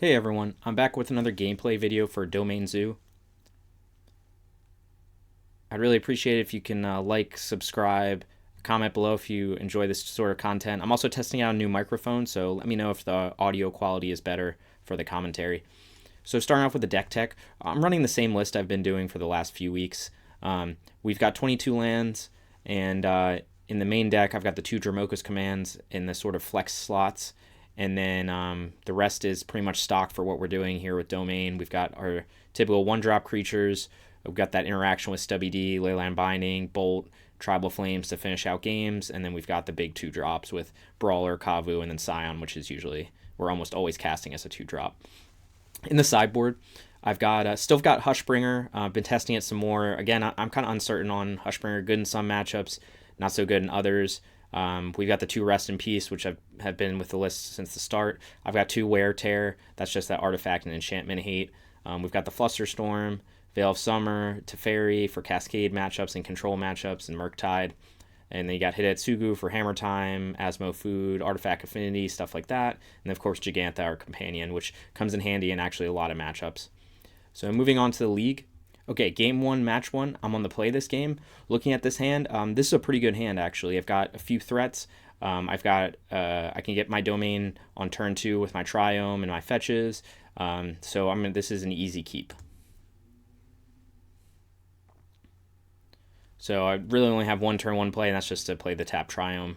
Hey everyone, I'm back with another gameplay video for Domain Zoo. I'd really appreciate it if you can like, subscribe, comment below if you enjoy this sort of content. I'm also testing out a new microphone, so let me know if the audio quality is better for the commentary. So starting off with the deck tech, I'm running the same list I've been doing for the last few weeks. We've got 22 lands, and in the main deck I've got the two Dromoka's commands in the sort of flex slots. And then the rest is pretty much stock for what we're doing here with Domain. We've got our typical one-drop creatures. We've got that interaction with Stubby D, Leyline Binding, Bolt, Tribal Flames to finish out games. And then we've got the big two drops with Brawler, Kavu, and then Scion, which is usually, we're almost always casting as a two-drop. In the sideboard, I've got still got Hushbringer. I've been testing it some more. Again, I'm kind of uncertain on Hushbringer. Good in some matchups, not so good in others. We've got the two Rest in Peace, which have been with the list since the start. I've got two Wear Tear. That's just that artifact and enchantment hate. We've got the Flusterstorm, Veil of Summer, Teferi for Cascade matchups and control matchups, and Murktide. And then you got Hidetsugu for Hammer Time, Asmo Food, Artifact Affinity, stuff like that. And of course, Gigantha, our companion, which comes in handy in actually a lot of matchups. So moving on to the league. Okay, game one, match one. I'm on the play this game. Looking at this hand, this is a pretty good hand actually. I've got a few threats. I can get my domain on turn two with my Triome and my fetches. So this is an easy keep. So I really only have one turn one play, and that's just to play the tap Triome.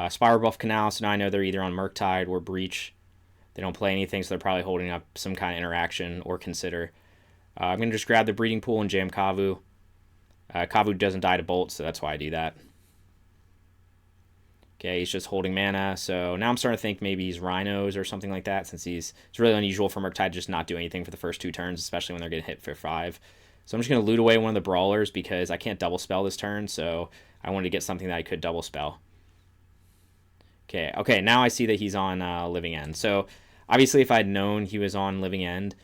Spiral Buff Canal, so now I know they're either on Murktide or Breach. They don't play anything, so they're probably holding up some kind of interaction or consider. I'm going to just grab the Breeding Pool and jam Kavu. Kavu doesn't die to Bolt, so that's why I do that. Okay, he's just holding mana, so now I'm starting to think maybe he's Rhinos or something like that, since it's really unusual for Murktide to just not do anything for the first two turns, especially when they're getting hit for 5. So I'm just going to loot away one of the Brawlers because I can't double spell this turn, so I wanted to get something that I could double spell. Okay, now I see that he's on Living End. So obviously if I had known he was on Living End,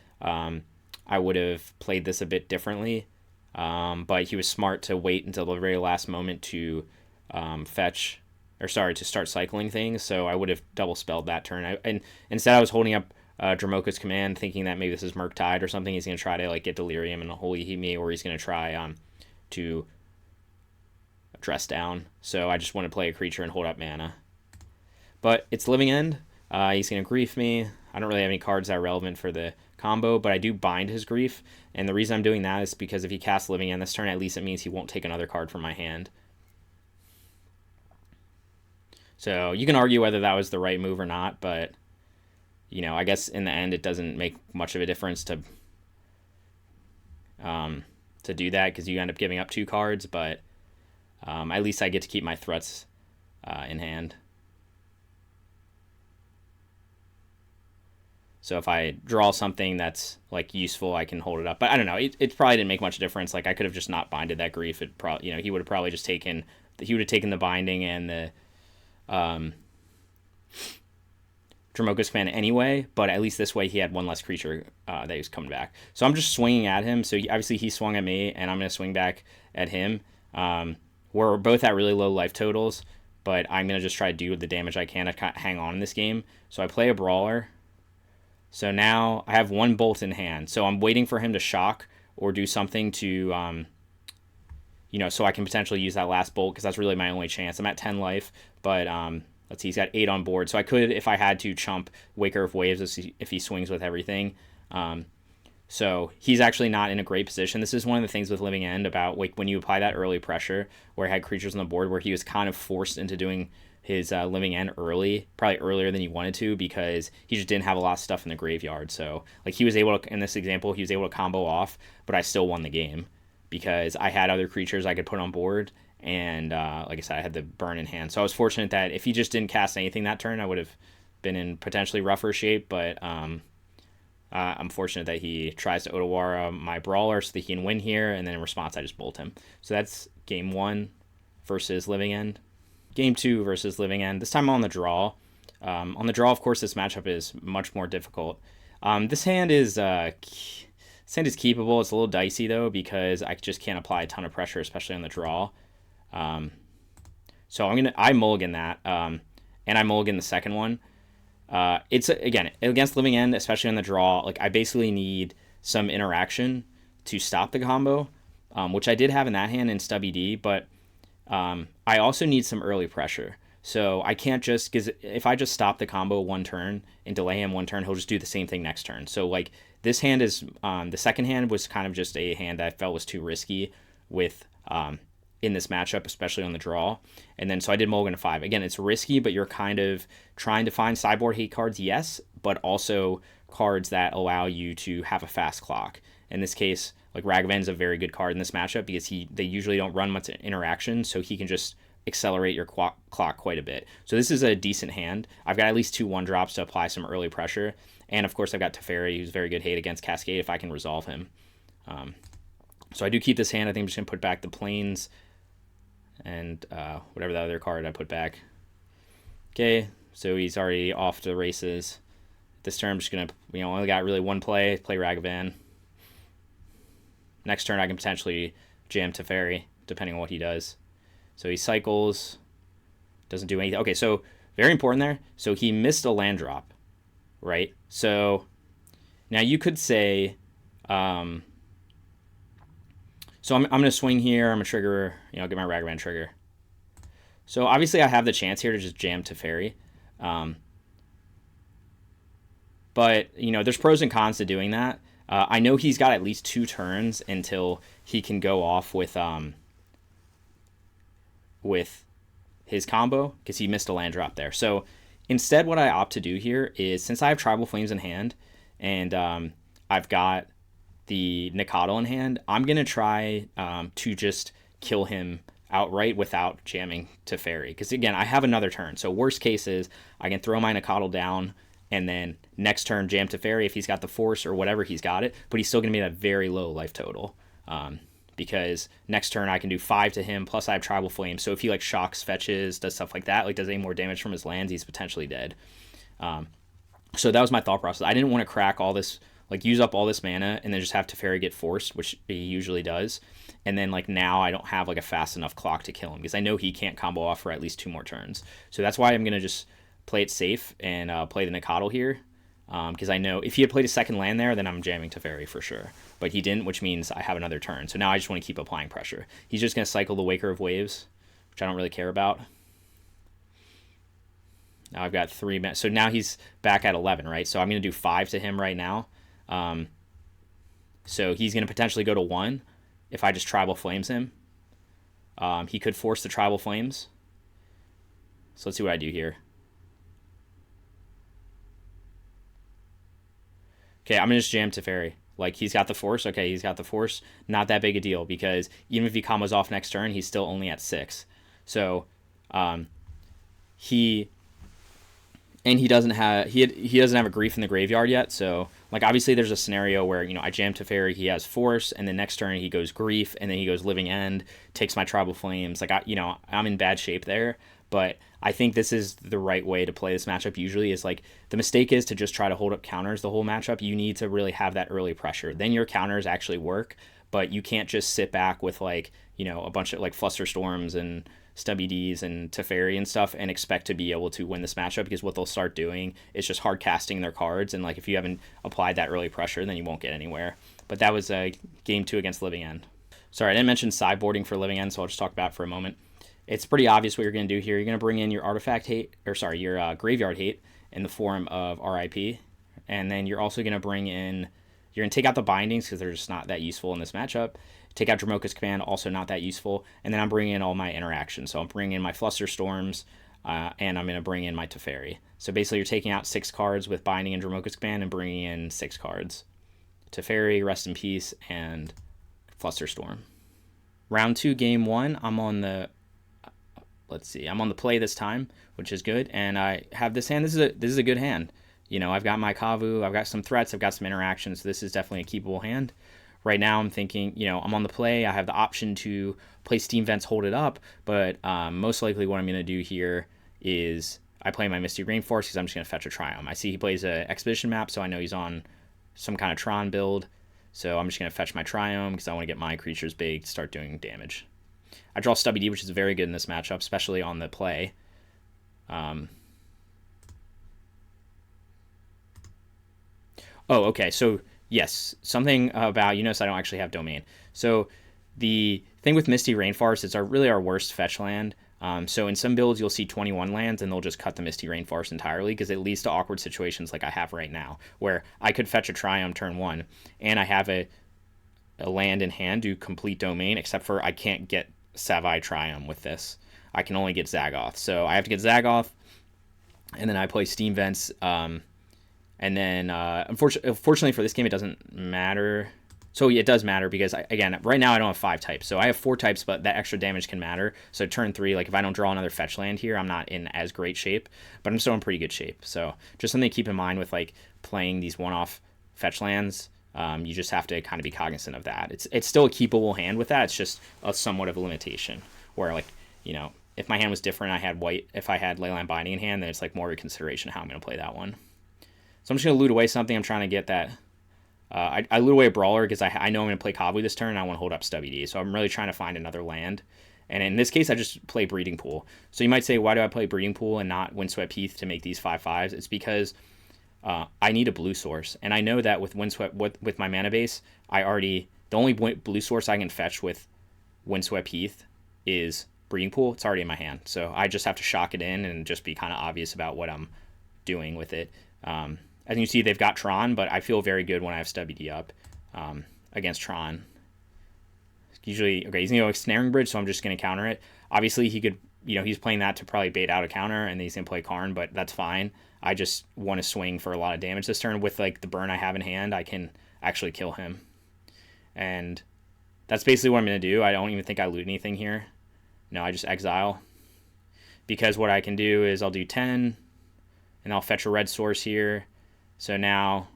I would have played this a bit differently. But he was smart to wait until the very last moment to to start cycling things. So I would have double spelled that turn. And instead I was holding up Dromoka's command, thinking that maybe this is Murktide or something. He's going to try to like get Delirium and Holy Heat me, or he's going to try to dress down. So I just want to play a creature and hold up mana. But it's Living End. He's going to grief me. I don't really have any cards that are relevant for the combo, but I do bind his grief. And the reason I'm doing that is because if he casts Living End this turn, at least it means he won't take another card from my hand. So you can argue whether that was the right move or not, but I guess in the end it doesn't make much of a difference to do that because you end up giving up 2 cards, but at least I get to keep my threats in hand. So if I draw something that's like useful, I can hold it up. But I don't know. It probably didn't make much difference. Like I could have just not binded that grief. It probably he would have probably just taken the binding and the Dromoka's command anyway. But at least this way he had one less creature that he was coming back. So I'm just swinging at him. So obviously he swung at me, and I'm gonna swing back at him. We're both at really low life totals, but I'm gonna just try to do the damage I can to hang on in this game. So I play a Brawler. So now I have 1 Bolt in hand. So I'm waiting for him to shock or do something to, so I can potentially use that last Bolt because that's really my only chance. I'm at 10 life, but let's see, he's got 8 on board. So I could, if I had to, chump Waker of Waves if he swings with everything. So he's actually not in a great position. This is one of the things with Living End about when you apply that early pressure where he had creatures on the board where he was kind of forced into doing his Living End early, probably earlier than he wanted to because he just didn't have a lot of stuff in the graveyard. So like he was able to, in this example, he was able to combo off, but I still won the game because I had other creatures I could put on board. And like I said, I had the burn in hand. So I was fortunate that if he just didn't cast anything that turn, I would have been in potentially rougher shape. But I'm fortunate that he tries to Otawara my Brawler so that he can win here. And then in response, I just bolt him. So that's game 1 versus Living End. Game 2 versus Living End. This time I'm on the draw. On the draw, of course, this matchup is much more difficult. This hand is keepable. It's a little dicey though because I just can't apply a ton of pressure, especially on the draw. So I mulligan that, and I mulligan the second one. It's again against Living End, especially on the draw. Like I basically need some interaction to stop the combo, which I did have in that hand in Stubby D, but I also need some early pressure. So I can't just, because if I just stop the combo one turn and delay him one turn, he'll just do the same thing next turn. So like this hand is, the second hand was kind of just a hand that I felt was too risky with in this matchup, especially on the draw. And then so I did mulligan to 5. Again, it's risky, but you're kind of trying to find sideboard hate cards, yes, but also cards that allow you to have a fast clock. In this case, like Ragavan is a very good card in this matchup because they usually don't run much interaction, so he can just accelerate your clock quite a bit. So this is a decent hand. I've got at least 2 1-drops to apply some early pressure, and of course I've got Teferi, who's very good hate against Cascade if I can resolve him. So I do keep this hand. I think I'm just going to put back the Plains and whatever the other card I put back. Okay, so he's already off to the races. This turn I'm just going to, only got really one play Ragavan. Next turn I can potentially jam Teferi, depending on what he does. So he cycles, doesn't do anything. Okay, so very important there. So he missed a land drop, right? So now you could say, so I'm going to swing here. I'm going to trigger, get my Ragavan trigger. So obviously I have the chance here to just jam Teferi. But, there's pros and cons to doing that. I know he's got at least 2 turns until he can go off with his combo because he missed a land drop there. So instead what I opt to do here is, since I have Tribal Flames in hand and I've got the Nikadal in hand, I'm going to try to just kill him outright without jamming Teferi. Because again, I have another turn. So worst case is I can throw my Nikadal down and then next turn jam Teferi if he's got the force or whatever, he's got it. But he's still going to be at a very low life total. Because next turn I can do 5 to him, plus I have Tribal Flame. So if he like shocks, fetches, does stuff like that, like does any more damage from his lands, he's potentially dead. So that was my thought process. I didn't want to crack all this, like use up all this mana and then just have Teferi get forced, which he usually does. And then like now I don't have like a fast enough clock to kill him because I know he can't combo off for at least 2 more turns. So that's why I'm going to just play it safe and play the Nikadal here. Because I know if he had played a second land there, then I'm jamming Teferi for sure. But he didn't, which means I have another turn. So now I just want to keep applying pressure. He's just going to cycle the Waker of Waves, which I don't really care about. Now I've got 3 men. So now he's back at 11, right? So I'm going to do 5 to him right now. So he's going to potentially go to 1 if I just Tribal Flames him. He could force the Tribal Flames. So let's see what I do here. Okay, I'm going to just jam Teferi. Like, he's got the force. Okay, he's got the force. Not that big a deal because even if he combos off next turn, he's still only at 6. So, he doesn't have a Grief in the graveyard yet. So, like, obviously there's a scenario where, I jam Teferi, he has force, and then next turn he goes Grief, and then he goes Living End, takes my Tribal Flames. Like, I'm in bad shape there. But I think this is the right way to play this matchup usually is like the mistake is to just try to hold up counters the whole matchup. You need to really have that early pressure. Then your counters actually work, but you can't just sit back with like, a bunch of like Flusterstorms and Stubby Ds and Teferi and stuff and expect to be able to win this matchup because what they'll start doing is just hard casting their cards. And like if you haven't applied that early pressure, then you won't get anywhere. But that was game 2 against Living End. Sorry, I didn't mention sideboarding for Living End, so I'll just talk about it for a moment. It's pretty obvious what you're going to do here. You're going to bring in your artifact hate, your graveyard hate in the form of RIP. And then you're also going to bring in, you're going to take out the bindings because they're just not that useful in this matchup. Take out Dromoka's Command, also not that useful. And then I'm bringing in all my interactions. So I'm bringing in my Flusterstorms, and I'm going to bring in my Teferi. So basically you're taking out 6 cards with binding and Dromoka's Command and bringing in 6 cards. Teferi, Rest in Peace, and Flusterstorm. Round 2, game 1, I'm on the play this time, which is good, and I have this hand. This is a good hand. I've got my Kavu, I've got some threats, I've got some interactions. So this is definitely a keepable hand. Right now I'm thinking, I'm on the play. I have the option to play Steam Vents, hold it up, but most likely what I'm going to do here is I play my Misty Rainforest because I'm just going to fetch a Triumph. I see he plays an Expedition map, so I know he's on some kind of Tron build. So I'm just going to fetch my Triumph because I want to get my creatures big to start doing damage. I draw Stubby D, which is very good in this matchup, especially on the play. Oh, okay. So yes, something about, you notice I don't actually have domain. So the thing with Misty Rainforest, it's really our worst fetch land. So in some builds, you'll see 21 lands, and they'll just cut the Misty Rainforest entirely because it leads to awkward situations like I have right now, where I could fetch a Triumph turn 1, and I have a land in hand to complete domain, except for I can't get Savai Triumph with this. I can only get Zagoth. So I have to get Zagoth, and then I play Steam Vents. And then, unfortunately for this game, it doesn't matter. So it does matter because, again, right now I don't have 5 types. So I have 4 types, but that extra damage can matter. So turn 3, like if I don't draw another fetch land here, I'm not in as great shape, but I'm still in pretty good shape. So just something to keep in mind with like playing these one-off fetch lands. You just have to kind of be cognizant of that. It's still a keepable hand with that. It's just a somewhat of a limitation where, like, you know, if my hand was different, I had white. If I had Leyline Binding in hand, then it's like more of a consideration how I'm going to play that one. So I'm just going to loot away something. I'm trying to get that. I loot away a Brawler because I know I'm going to play Kavu this turn and I want to hold up Stubby D. So I'm really trying to find another land. And in this case, I just play Breeding Pool. So you might say, why do I play Breeding Pool and not Windswept Heath to make these 5/5s? It's because I need a blue source. And I know that with Windswept, with my mana base, the only blue source I can fetch with Windswept Heath is Breeding Pool. It's already in my hand. So I just have to shock it in and just be kind of obvious about what I'm doing with it. As you see, they've got Tron, but I feel very good when I have Stubby D up against Tron. Usually, okay, he's going to go Snaring Bridge, so I'm just going to counter it. Obviously, he could, he's playing that to probably bait out a counter, and then he's going to play Karn, but that's fine. I just want to swing for a lot of damage this turn. With, like, the burn I have in hand, I can actually kill him. And that's basically what I'm going to do. I don't even think I loot anything here. No, I just exile. Because what I can do is I'll do 10, and I'll fetch a red source here. So now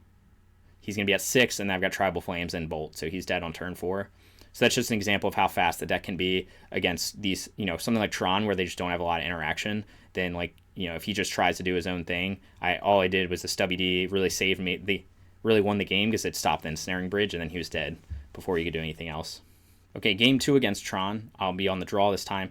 he's going to be at 6, and I've got Tribal Flames and Bolt, so he's dead on turn 4. So that's just an example of how fast the deck can be against these, something like Tron where they just don't have a lot of interaction. Then, like, if he just tries to do his own thing, all I did was the Stubby D really saved me. Really won the game because it stopped the Ensnaring Bridge, and then he was dead before he could do anything else. Okay, game 2 against Tron. I'll be on the draw this time.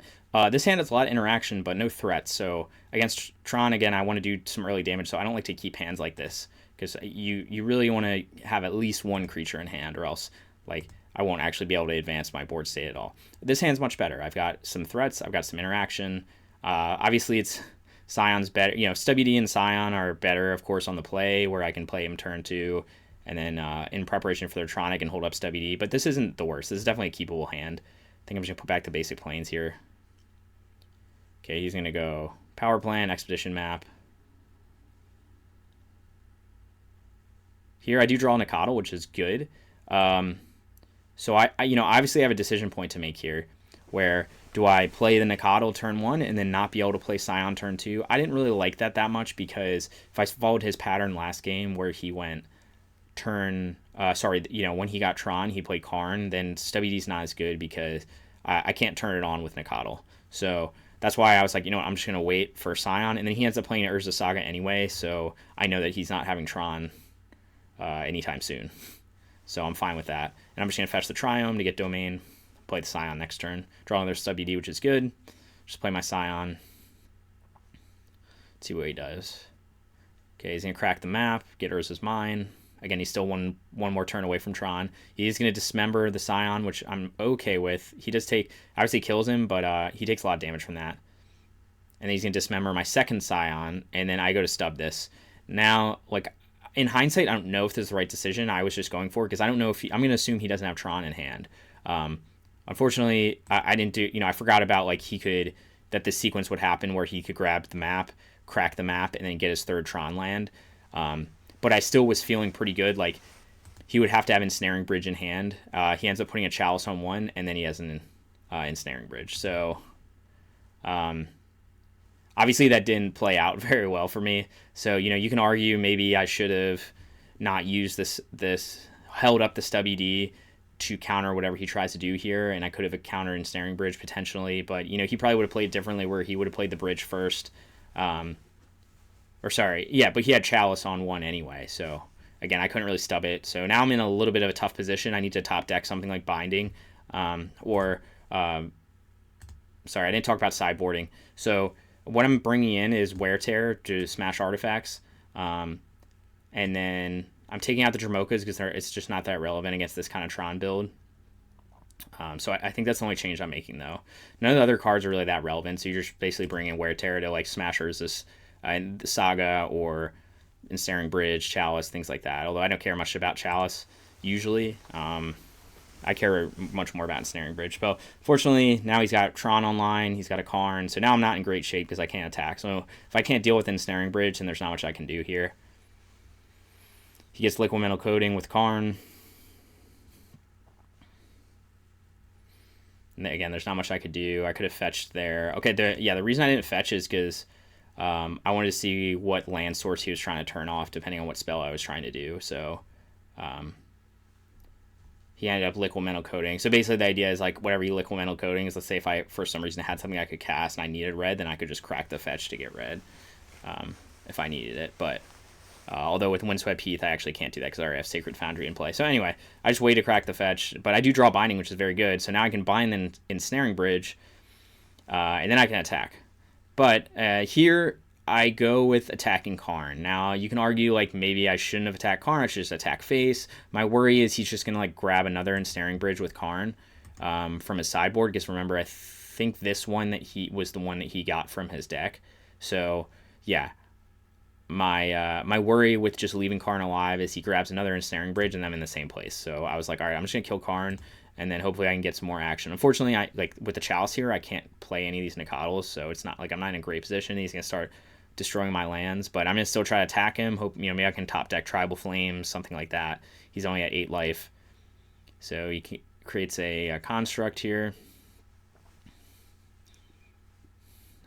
This hand has a lot of interaction, but no threats. So against Tron, again, I want to do some early damage, so I don't like to keep hands like this. Because you really want to have at least one creature in hand, or else, like, I won't actually be able to advance my board state at all. This hand's much better. I've got some threats. I've got some interaction. Obviously, it's Scion's better. Stubby D and Scion are better, of course, on the play, where I can play him turn 2. And then in preparation for their Tron, I can hold up Stubby D. But this isn't the worst. This is definitely a keepable hand. I think I'm just going to put back the basic planes here. Okay, he's going to go Power Plant, Expedition Map. Here I do draw Nikotl, which is good. So I obviously have a decision point to make here, where do I play the Nikotl turn 1 and then not be able to play Scion turn 2? I didn't really like that much because if I followed his pattern last game where he went when he got Tron, he played Karn, then Stubby D's not as good because I can't turn it on with Nikotl. So that's why I was like, I'm just going to wait for Scion. And then he ends up playing Urza Saga anyway, so I know that he's not having Tron anytime soon. So I'm fine with that. And I'm just going to fetch the Triome to get Domain, play the Scion next turn. Draw another Stubby D, which is good. Just play my Scion. See what he does. Okay, he's going to crack the map, get Urza's Mine. Again, he's still one more turn away from Tron. He's going to dismember the Scion, which I'm okay with. He does take, obviously kills him, but he takes a lot of damage from that. And then he's going to dismember my second Scion, and then I go to stub this. Now, like, in hindsight, I don't know if this is the right decision. I was just going for it because I don't know if I'm going to assume he doesn't have Tron in hand. Unfortunately, I didn't do, I forgot about, like, that this sequence would happen where he could grab the map, crack the map, and then get his third Tron land. But I still was feeling pretty good. Like, he would have to have Ensnaring Bridge in hand. He ends up putting a Chalice on 1, and then he has an Ensnaring Bridge. So, obviously that didn't play out very well for me. So, you can argue maybe I should have not used this held up the Stubby D to counter whatever he tries to do here, and I could have countered Ensnaring Bridge potentially. But, he probably would have played differently where he would have played the bridge first. But he had Chalice on 1 anyway, so again, I couldn't really stub it. So now I'm in a little bit of a tough position. I need to top deck something like Binding, I didn't talk about sideboarding. So what I'm bringing in is Wear Tear to smash artifacts, and then I'm taking out the Dramokas because it's just not that relevant against this kind of Tron build. So I think that's the only change I'm making, though. None of the other cards are really that relevant, so you're just basically bringing Wear Terror to like Smashers, this Saga, or Ensnaring Bridge, Chalice, things like that. Although I don't care much about Chalice usually. I care much more about Ensnaring Bridge. But fortunately, now he's got Tron online, he's got a Karn, so now I'm not in great shape because I can't attack. So if I can't deal with Ensnaring Bridge, then there's not much I can do here. He gets Liquid Metal Coating with Karn. And again, there's not much I could do. I could have fetched there. Okay, the reason I didn't fetch is because I wanted to see what land source he was trying to turn off, depending on what spell I was trying to do. So he ended up Liquid Metal Coating. So basically the idea is like whatever you Liquid Metal Coating is, let's say if I for some reason had something I could cast and I needed red, then I could just crack the fetch to get red if I needed it. But although with Windswept Heath, I actually can't do that because I already have Sacred Foundry in play. So anyway, I just wait to crack the fetch. But I do draw Binding, which is very good. So now I can bind in Ensnaring Bridge, and then I can attack. But here I go with attacking Karn. Now you can argue like maybe I shouldn't have attacked Karn. I should just attack face. My worry is he's just going to like grab another Ensnaring Bridge with Karn from his sideboard. Because remember, I think this one that he was the one that he got from his deck. So yeah. My worry with just leaving Karn alive is he grabs another Ensnaring Bridge and I'm in the same place. So I was like, all right, I'm just gonna kill Karn and then hopefully I can get some more action. Unfortunately, I like with the Chalice here, I can't play any of these Nacatls, so it's not like I'm not in a great position. He's gonna start destroying my lands, but I'm gonna still try to attack him. Hope maybe I can top deck Tribal Flames, something like that. He's only at 8 life, so he creates a construct here.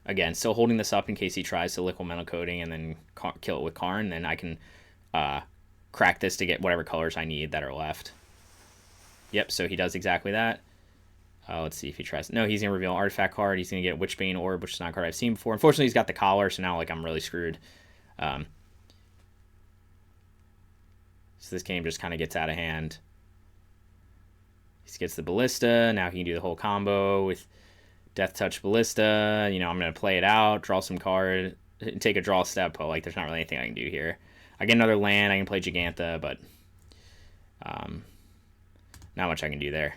Again, still holding this up in case he tries to Liquid Metal Coating and then kill it with Karn. Then I can crack this to get whatever colors I need that are left. Yep, so he does exactly that. Let's see if he tries. No, he's going to reveal an artifact card. He's going to get Witchbane Orb, which is not a card I've seen before. Unfortunately, he's got the collar, so now like I'm really screwed. So this game just kind of gets out of hand. He gets the Ballista. Now he can do the whole combo with Death Touch Ballista. You know, I'm going to play it out, draw some card, take a draw step, but like there's not really anything I can do here. I get another land, I can play Gigantha, but not much I can do there.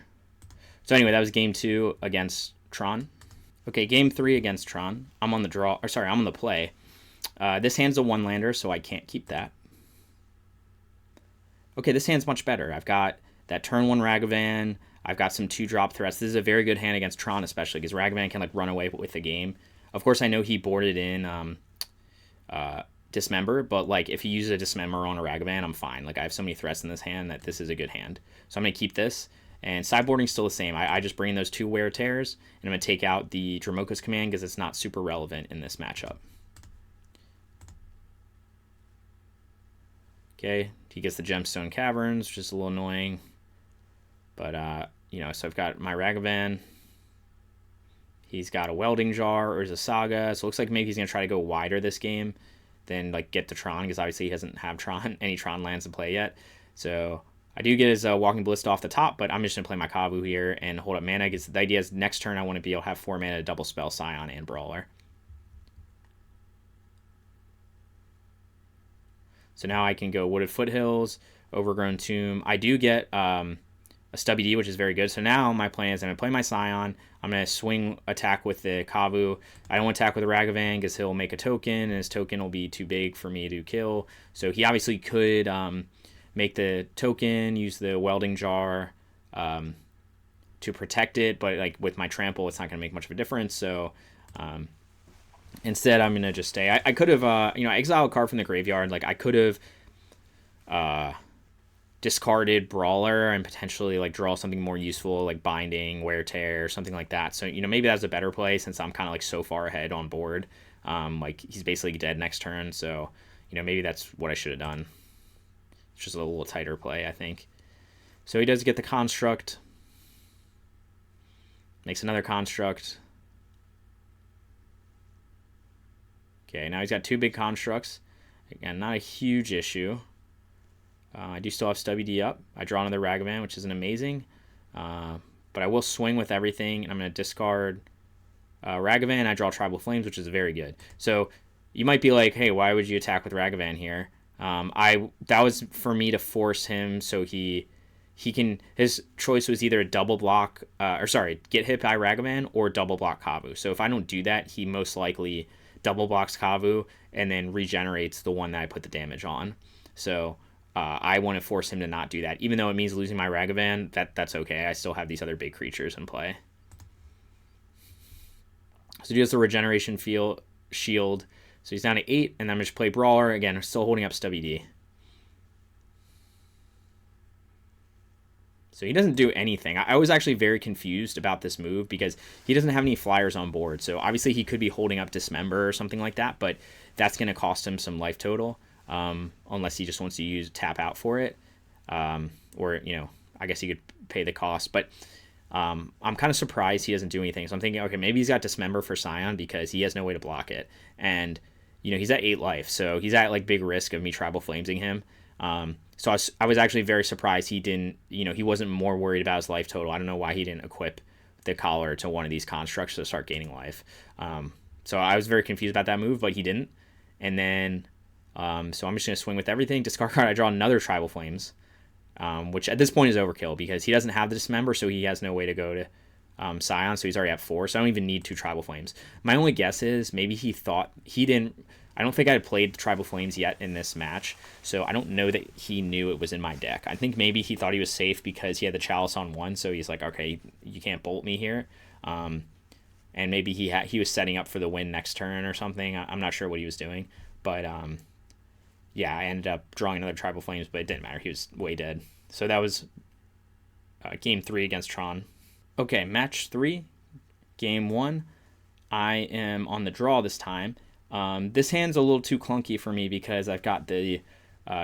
So anyway, that was game 2 against Tron. Okay, game 3 against Tron. I'm on the draw, or sorry, I'm on the play. This hand's a 1-lander, so I can't keep that. Okay, this hand's much better. I've got that turn 1 Ragavan. I've got some 2-drop threats. This is a very good hand against Tron, especially because Ragavan can like run away with the game. Of course, I know he boarded in Dismember, but like if he uses a Dismember on a Ragavan, I'm fine. Like I have so many threats in this hand that this is a good hand. So I'm gonna keep this. And sideboarding's still the same. I just bring in those 2 Wear Tears, and I'm gonna take out the Dramoka's Command because it's not super relevant in this matchup. Okay, he gets the Gemstone Caverns, which is a little annoying. But, you know, so I've got my Ragavan. He's got a Welding Jar or is a Saga. So it looks like maybe he's going to try to go wider this game than, like, get to Tron. Because obviously he doesn't have any Tron lands to play yet. So I do get his Walking Ballista off the top. But I'm just going to play my Kavu here and hold up mana. Because the idea is next turn I want to be able to have 4 mana to double spell Scion and Brawler. So now I can go Wooded Foothills, Overgrown Tomb. I do get a Stubby D, which is very good. So now my plan is I'm going to play my Scion. I'm going to swing attack with the Kavu. I don't want to attack with the Ragavan because he'll make a token, and his token will be too big for me to kill. So he obviously could make the token, use the Welding Jar to protect it, but like with my Trample, it's not going to make much of a difference. So instead, I'm going to just stay. I could have, exile a card from the graveyard. Like, I could have discarded Brawler and potentially, like, draw something more useful, like Binding, Wear Tear, or something like that. So, maybe that's a better play since I'm kind of, like, so far ahead on board. Like, he's basically dead next turn. So, maybe that's what I should have done. It's just a little tighter play, I think. So he does get the Construct. Makes another Construct. Okay, now he's got 2 big constructs. Again, not a huge issue. I do still have Stubby D up. I draw another Ragavan, which isn't amazing. But I will swing with everything, and I'm going to discard Ragavan. I draw Tribal Flames, which is very good. So you might be like, hey, why would you attack with Ragavan here? That was for me to force him so he can, his choice was either a double block or sorry, get hit by Ragavan or double block Kavu. So if I don't do that, he most likely double blocks Kavu and then regenerates the one that I put the damage on. So I want to force him to not do that, even though it means losing my Ragavan. That's okay. I still have these other big creatures in play. So he does the regeneration shield. So he's down to 8, and then I'm just play Brawler again. Still holding up Stubby D. So he doesn't do anything. I was actually very confused about this move because he doesn't have any flyers on board. So obviously he could be holding up Dismember or something like that, but that's going to cost him some life total unless he just wants to use tap out for it. Or, I guess he could pay the cost. But I'm kind of surprised he doesn't do anything. So I'm thinking, okay, maybe he's got Dismember for Scion because he has no way to block it. And, he's at 8 life. So he's at big risk of me Tribal Flamesing him. So I was actually very surprised he didn't, he wasn't more worried about his life total. I don't know why he didn't equip the collar to one of these constructs to start gaining life. So I was very confused about that move, but he didn't. And then, so I'm just going to swing with everything. Discard card, I draw another Tribal Flames, which at this point is overkill because he doesn't have the Dismember, so he has no way to go to Scion, so he's already at 4, so I don't even need 2 Tribal Flames. My only guess is maybe he thought he didn't. I don't think I had played Tribal Flames yet in this match, so I don't know that he knew it was in my deck. I think maybe he thought he was safe because he had the Chalice on 1, so he's like, okay, you can't bolt me here. And maybe he was setting up for the win next turn or something. I'm not sure what he was doing, but yeah, I ended up drawing another Tribal Flames, but it didn't matter. He was way dead. So that was game 3 against Tron. Okay, match 3, game 1. I am on the draw this time. This hand's a little too clunky for me because I've got the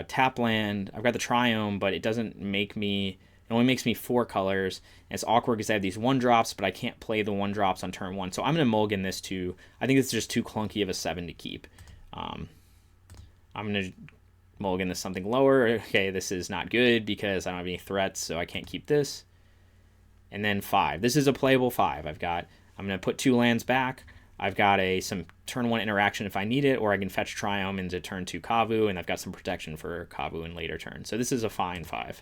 tap land, I've got the Triome, but it doesn't make me, it only makes me 4 colors. And it's awkward because I have these 1-drops, but I can't play the 1-drops on turn 1. So I'm going to mulligan this to, I think it's just too clunky of a 7 to keep. I'm going to mulligan this something lower. Okay, this is not good because I don't have any threats, so I can't keep this. And then 5. This is a playable 5. I'm going to put 2 lands back. I've got some turn 1 interaction if I need it, or I can fetch Triome into turn 2 Kavu, and I've got some protection for Kavu in later turns. So this is a fine 5.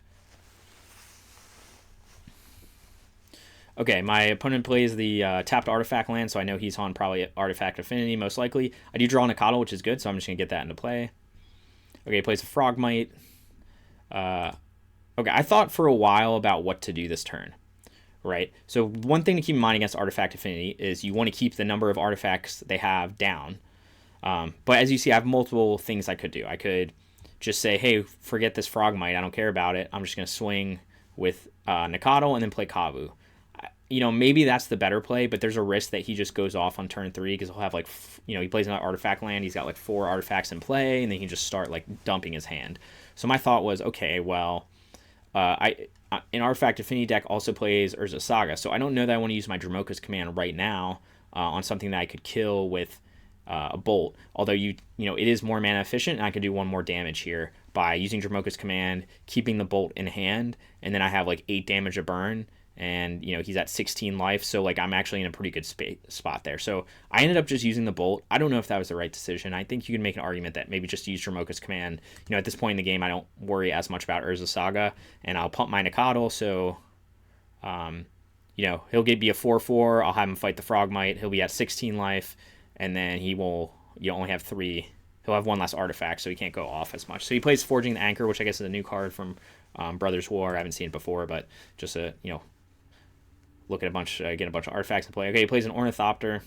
Okay, my opponent plays the tapped artifact land, so I know he's on probably artifact affinity, most likely. I do draw Nikado, which is good, so I'm just going to get that into play. Okay, he plays a Frogmite. Okay, I thought for a while about what to do this turn. Right, so one thing to keep in mind against Artifact Affinity is you want to keep the number of artifacts they have down. But as you see, I have multiple things I could do. I could just say, hey, forget this Frogmite. I don't care about it. I'm just going to swing with Nikado and then play Kavu. Maybe that's the better play, but there's a risk that he just goes off on turn 3 because he'll have he plays an artifact land. He's got 4 artifacts in play, and then he can just start dumping his hand. So my thought was, okay, well, an Artifact Affinity deck also plays Urza Saga, so I don't know that I want to use my Dromoka's Command right now on something that I could kill with a Bolt. Although it is more mana efficient, and I can do 1 more damage here by using Dromoka's Command, keeping the Bolt in hand, and then I have 8 damage to burn, and he's at 16 life, so I'm actually in a pretty good spot there. So I ended up just using the Bolt. I don't know if that was the right decision. I think you can make an argument that maybe just use Dromoka's Command. At this point in the game, I don't worry as much about Urza Saga, and I'll pump my Nikado, so he'll be a 4/4. I'll have him fight the Frogmite. He'll be at 16 life, and then he will only have 3. He'll have 1 less artifact, so he can't go off as much. So he plays Forging the Anchor, which I guess is a new card from Brothers War. I haven't seen it before, but just look at get a bunch of artifacts to play. Okay, he plays an Ornithopter.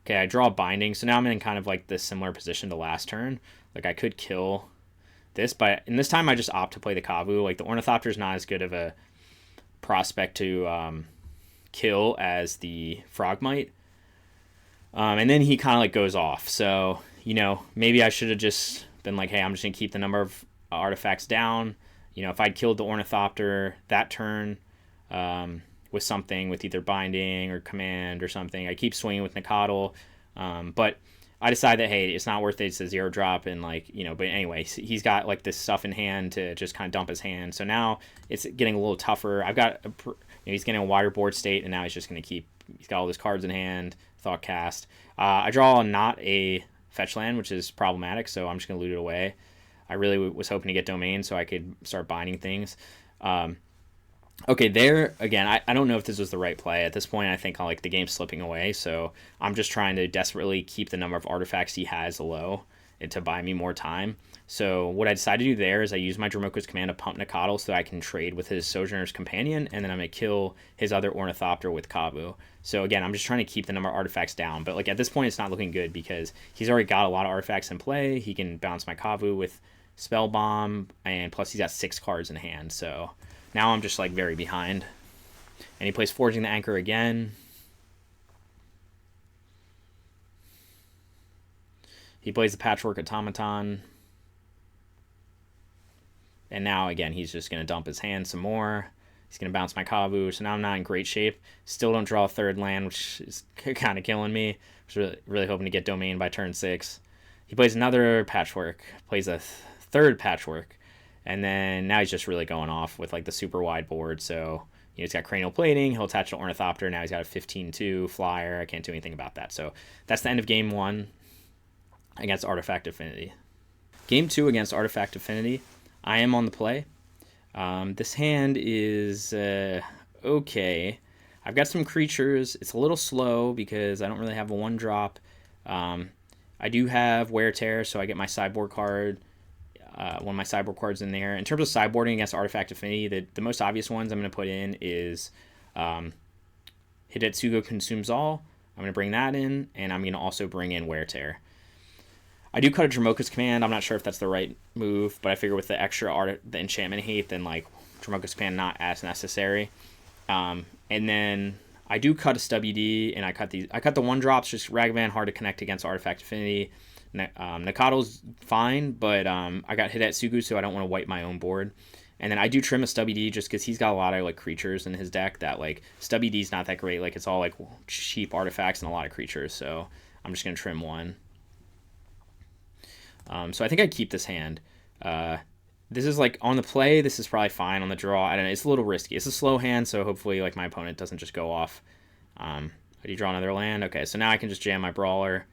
Okay, I draw a Binding, so now I'm in kind of this similar position to last turn. I could kill this, but in this time I just opt to play the Kavu. The Ornithopter is not as good of a prospect to kill as the Frogmite. And then he kind of goes off. So, maybe I should have just been hey, I'm just going to keep the number of artifacts down. If I'd killed the Ornithopter that turn, with something with either Binding or Command or something, I keep swinging with Nikado, but I decide that, hey, it's not worth it. It's a 0-drop, and but anyway, he's got this stuff in hand to just kind of dump his hand. So now it's getting a little tougher. I've got he's getting a wider board state, and now he's just going to keep. He's got all his cards in hand. Thought cast. I draw not a fetch land, which is problematic, so I'm just going to loot it away. I really was hoping to get domain so I could start binding things. Okay, there, again, I don't know if this was the right play. At this point, I think like the game's slipping away, so I'm just trying to desperately keep the number of artifacts he has low and to buy me more time. So what I decided to do there is I use my Dromoka's command to pump Nakatl so that I can trade with his Sojourner's Companion, and then I'm going to kill his other Ornithopter with Kavu. So again, I'm just trying to keep the number of artifacts down, but like at this point it's not looking good because he's already got a lot of artifacts in play. He can bounce my Kavu with Spell Bomb, and plus he's got 6 cards in hand, so now I'm just like very behind. And he plays Forging the Anchor again. He plays the Patchwork Automaton. And now, again, he's just going to dump his hand some more. He's going to bounce my Kavu, so now I'm not in great shape. Still don't draw a third land, which is kind of killing me. I was really hoping to get domain by turn 6. He plays another Patchwork, plays a third Patchwork, and then now he's just really going off with like the super wide board. So he's got Cranial Plating, he'll attach to Ornithopter, now he's got a 15-2 flyer. I can't do anything about that. So that's the end of game 1 against Artifact Affinity. Game 2 against Artifact Affinity, I am on the play. This hand is okay. I've got some creatures. It's a little slow because I don't really have a 1-drop. I do have Wear Tear, so I get my sideboard card. One of my sideboard cards in there. In terms of sideboarding against Artifact Affinity, the most obvious ones I'm going to put in is Hidetsugu Consumes All. I'm going to bring that in, and I'm going to also bring in Wear Tear. I do cut a Dromoka's Command. I'm not sure if that's the right move, but I figure with the extra the enchantment hate, then like Dromoka's Command not as necessary. And then I do cut a WD, and I cut the 1-drops. Just Ragavan hard to connect against Artifact Affinity. Nakatl's fine, but I got Hidetsugu, so I don't want to wipe my own board. And then I do trim a WD just because he's got a lot of like creatures in his deck that like WD's not that great. Like it's all like cheap artifacts and a lot of creatures, so I'm just gonna trim one. So I think I'd keep this hand. This is like on the play, this is probably fine. On the draw, I don't know, it's a little risky. It's a slow hand, so hopefully like my opponent doesn't just go off. I do draw another land. Okay, so now I can just jam my Brawler.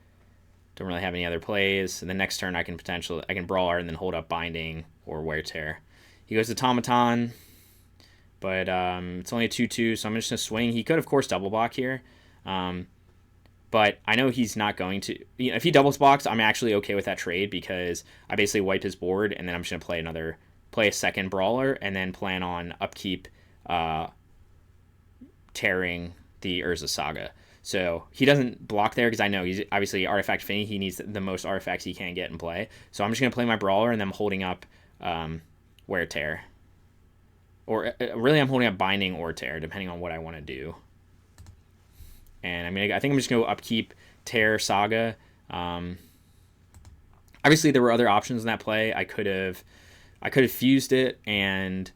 Don't really have any other plays. And the next turn I can Brawler and then hold up Binding or Wear Tear. He goes to Automaton, but it's only a 2/2, so I'm just going to swing. He could, of course, double block here. But I know he's not going to. You know, if he doubles blocks, I'm actually okay with that trade because I basically wipe his board, and then I'm just going to play a second Brawler, and then plan on upkeep tearing the Urza Saga. So he doesn't block there because I know he's obviously Artifact Affinity. He needs the most artifacts he can get in play. So I'm just going to play my Brawler, and then I'm holding up Wear Tear. Or really I'm holding up Binding or Tear, depending on what I want to do. And I think I'm just going to go upkeep Tear Saga. Obviously, there were other options in that play. I could have fused it and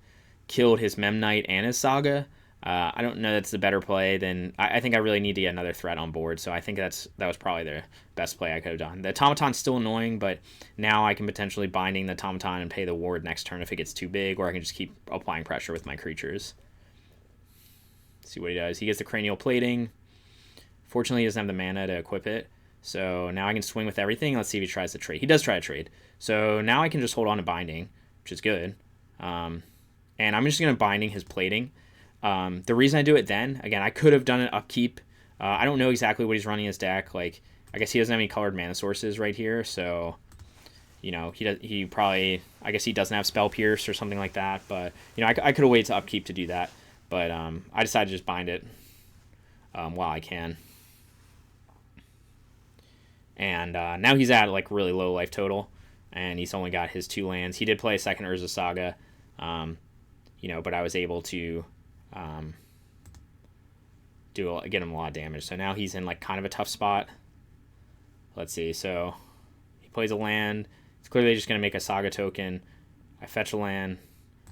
killed his Memnite and his Saga. I don't know that's the better play than... I think I really need to get another threat on board, so I think that was probably the best play I could have done. The Automaton's still annoying, but now I can potentially Binding the Automaton and pay the ward next turn if it gets too big, or I can just keep applying pressure with my creatures. Let's see what he does. He gets the Cranial Plating. Fortunately, he doesn't have the mana to equip it, so now I can swing with everything. Let's see if he tries to trade. He does try to trade, so now I can just hold on to Binding, which is good. And I'm just going to Binding his Plating. The reason I do it then, again, I could have done an upkeep. I don't know exactly what he's running his deck. Like, I guess he doesn't have any colored mana sources right here, so you know he probably, I guess he doesn't have Spell Pierce or something like that. But you know, I could have waited to upkeep to do that, but I decided to just bind it while I can. And now he's at like really low life total, and he's only got his 2 lands. He did play a second Urza Saga, you know, but I was able to get him a lot of damage. So now he's in like kind of a tough spot. Let's see. So he plays a land. It's clearly just going to make a Saga token. I fetch a land.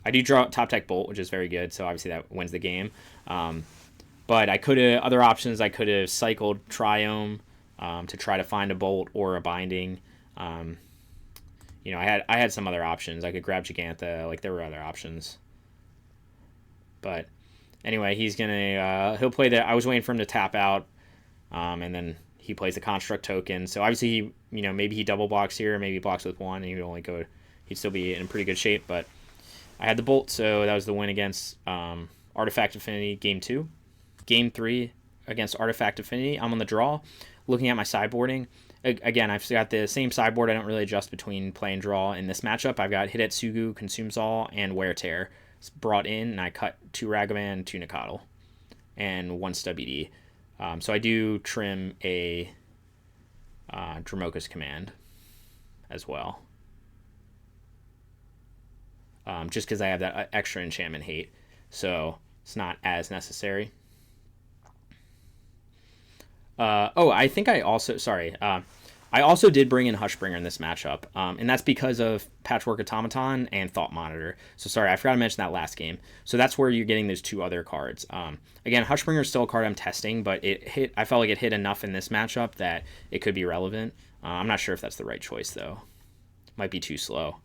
I do draw Top Deck Bolt, which is very good. So obviously that wins the game. But I could have other options. I could have cycled Triome to try to find a Bolt or a Binding. You know, I had some other options. I could grab Gigantha. Like there were other options. But anyway, he'll play that. I was waiting for him to tap out, and then he plays the construct token. So obviously he, maybe he double blocks here, maybe he blocks with one, and he would only go. He'd still be in pretty good shape. But I had the bolt, so that was the win against Artifact Affinity game 2. Game 3 against Artifact Affinity, I'm on the draw. Looking at my sideboarding, again, I've got the same sideboard. I don't really adjust between play and draw. In this matchup, I've got Hidetsugu, Consumes All, and Wear Tear brought in, and I cut 2 Ragavan, 2 Nikotl, and 1 Stubby. So I do trim a Dromoka's Command as well. Just because I have that extra enchantment hate. So it's not as necessary. I think I also, I also did bring in Hushbringer in this matchup, and that's because of Patchwork Automaton and Thought Monitor. So sorry, I forgot to mention that last game. So that's where you're getting those 2 other cards. Again, Hushbringer is still a card I'm testing, but I felt like it hit enough in this matchup that it could be relevant. I'm not sure if that's the right choice, though. Might be too slow.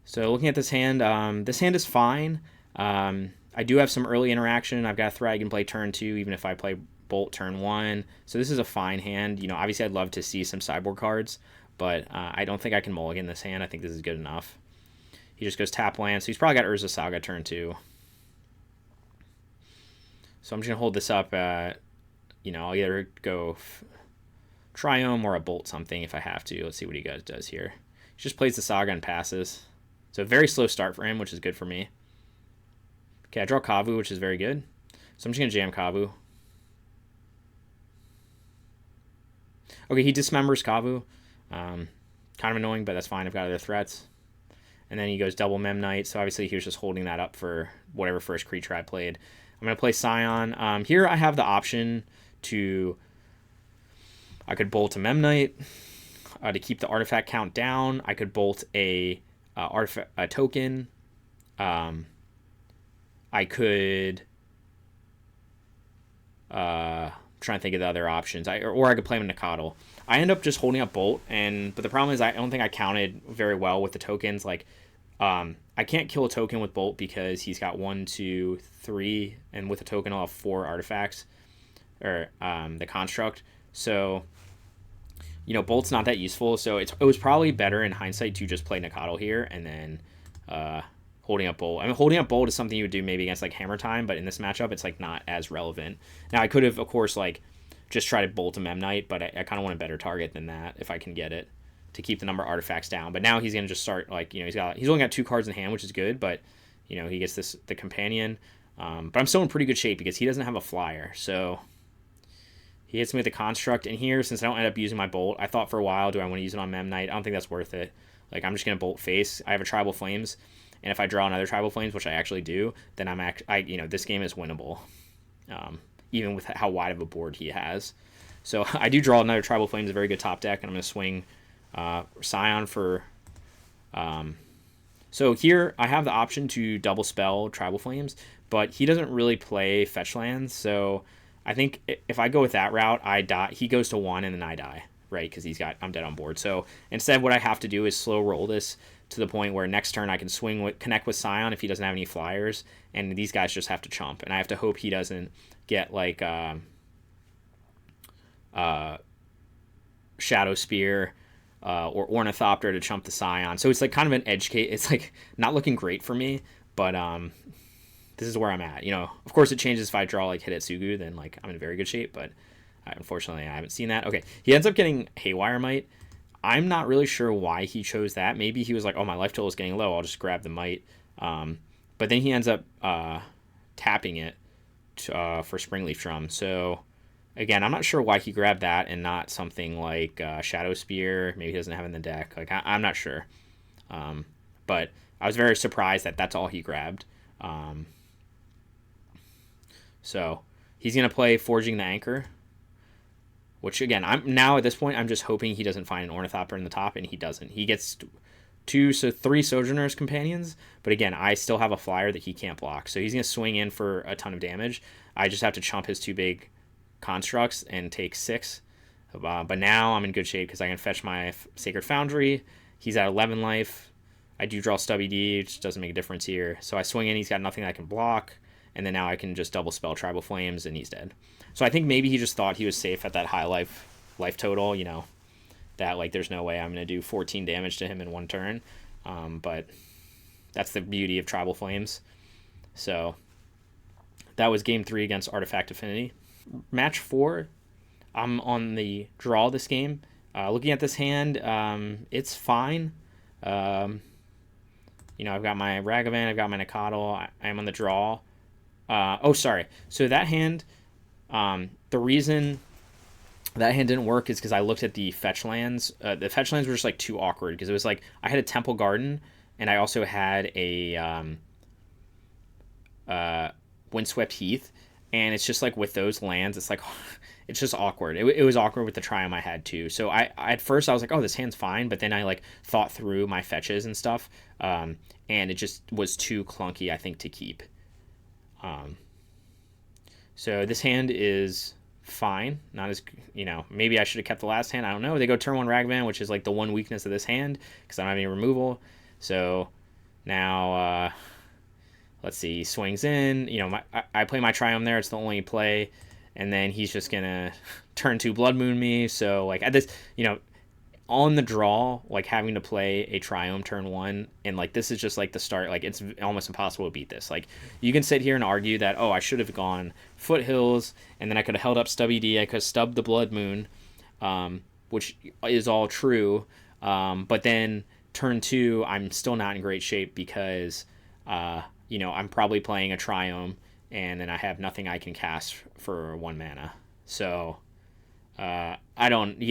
So looking at this hand is fine. I do have some early interaction. I've got a threat I can play turn 2, even if I play Bolt turn 1. So this is a fine hand. Obviously I'd love to see some sideboard cards, but I don't think I can mulligan this hand. I think this is good enough. He just goes tap land, so he's probably got Urza Saga turn 2. So I'm just going to hold this up. I'll either go Triome or a Bolt something if I have to. Let's see what he does here. He just plays the Saga and passes. So a very slow start for him, which is good for me. Okay, I draw Kavu, which is very good. So I'm just going to jam Kavu. Okay, he dismembers Kavu. Kind of annoying, but that's fine. I've got other threats. And then he goes double Memnite. So obviously he was just holding that up for whatever first creature I played. I'm going to play Scion. Here I have the option to... I could bolt a Memnite to keep the artifact count down. I could bolt a token. I could... trying to think of the other options. Or I could play him in Nikotl. I end up just holding up Bolt, but the problem is I don't think I counted very well with the tokens. I can't kill a token with Bolt because he's got 1, 2, 3, and with a token I'll have 4 artifacts, or the construct. So, Bolt's not that useful. So it was probably better in hindsight to just play Nikotl here and then holding up Bolt. I mean, holding up Bolt is something you would do maybe against Hammer Time, but in this matchup, it's not as relevant. Now, I could have, of course, just try to Bolt a Memnite, but I kind of want a better target than that if I can get it to keep the number of artifacts down. But now he's gonna just start he's only got 2 cards in hand, which is good, but he gets the companion. But I'm still in pretty good shape because he doesn't have a flyer, so he hits me with the construct. And here, since I don't end up using my Bolt, I thought for a while, do I want to use it on Memnite? I don't think that's worth it. I'm just gonna Bolt face. I have a Tribal Flames. And if I draw another Tribal Flames, which I actually do, then this game is winnable, even with how wide of a board he has. So I do draw another Tribal Flames, a very good top deck, and I'm going to swing Scion for... So here I have the option to double spell Tribal Flames, but he doesn't really play fetch lands, so I think if I go with that route, I die. He goes to 1 and then I die, right? Because I'm dead on board. So instead, what I have to do is slow roll this to the point where next turn I can connect with Scion if he doesn't have any flyers, and these guys just have to chump, and I have to hope he doesn't get Shadow Spear or Ornithopter to chump the Scion. So it's kind of an edge case. It's not looking great for me, but this is where I'm at. Of course it changes if I draw Hidetsugu, then I'm in very good shape, but unfortunately I haven't seen that. Okay, he ends up getting Haywire Might. I'm not really sure why he chose that. Maybe he was like, oh, my life total is getting low, I'll just grab the Might. But then he ends up tapping it for Springleaf Drum. So, again, I'm not sure why he grabbed that and not something like Shadow Spear. Maybe he doesn't have it in the deck. I'm not sure. But I was very surprised that that's all he grabbed. So, he's going to play Forging the Anchor. Which, again, at this point, I'm just hoping he doesn't find an Ornithopter in the top, and he doesn't. He gets 3 Sojourner's Companions, but again, I still have a flyer that he can't block. So he's going to swing in for a ton of damage. I just have to chump his 2 big constructs and take 6. But now I'm in good shape because I can fetch my Sacred Foundry. He's at 11 life. I do draw Stubby D, which doesn't make a difference here. So I swing in, he's got nothing I can block. and then now I can just double spell Tribal Flames, and he's dead. So I think maybe he just thought he was safe at that high life total, that like there's no way I'm going to do 14 damage to him in one turn. But that's the beauty of Tribal Flames. So that was game 3 against Artifact Affinity. Match 4, I'm on the draw this game. Looking at this hand, it's fine. I've got my Ragavan, I've got my Nakatl, I'm on the draw. So that hand, the reason that hand didn't work is because I looked at the fetch lands. The fetch lands were just like too awkward because it was like I had a Temple Garden and I also had a Windswept Heath, and it's just like with those lands, it's like it's just awkward. It was awkward with the Triumph I had too. So I at first I was like, oh, this hand's fine, but then I like thought through my fetches and stuff, and it just was too clunky, I think, to keep. So this hand is fine. Not as, maybe I should have kept the last hand. I don't know. They go turn 1 Ragavan, which is like the one weakness of this hand because I don't have any removal. So now, let's see, he swings in. I play my Triumph there. It's the only play. And then he's just going to turn 2 Blood Moon me. So like at this, on the draw, like having to play a Triumph turn 1, and like this is just like the start. Like it's almost impossible to beat this. Like you can sit here and argue that, oh, I should have gone Foothills, and then I could have held up Stubby D. I could have stubbed the Blood Moon, which is all true. But then turn 2, I'm still not in great shape because, I'm probably playing a Triumph, and then I have nothing I can cast for 1 mana. So I don't,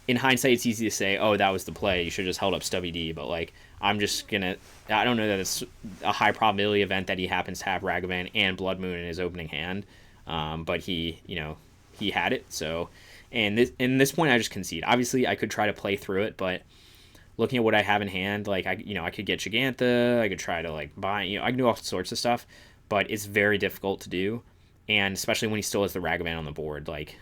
in hindsight, it's easy to say, oh, that was the play. You should have just held up Stubby D. But, like, I don't know that it's a high probability event that he happens to have Ragavan and Blood Moon in his opening hand. But he had it. So, and in this point, I just concede. Obviously, I could try to play through it, but looking at what I have in hand, like, I could get Gigantha. I could try to, like, buy, I can do all sorts of stuff. But it's very difficult to do. And especially when he still has the Ragavan on the board, like,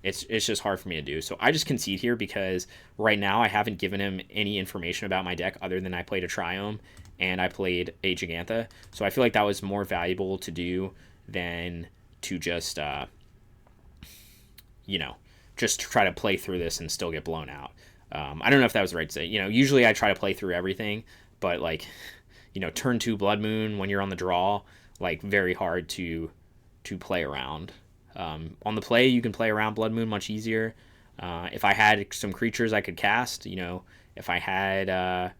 it's just hard for me to do. So I just concede here because right now I haven't given him any information about my deck other than I played a Triome and I played a Gigantha. So I feel like that was more valuable to do than to just, just try to play through this and still get blown out. I don't know if that was the right to say. Usually I try to play through everything, but like, turn 2 Blood Moon when you're on the draw, like very hard to play around. On the play, you can play around Blood Moon much easier. If I had some creatures I could cast, if I had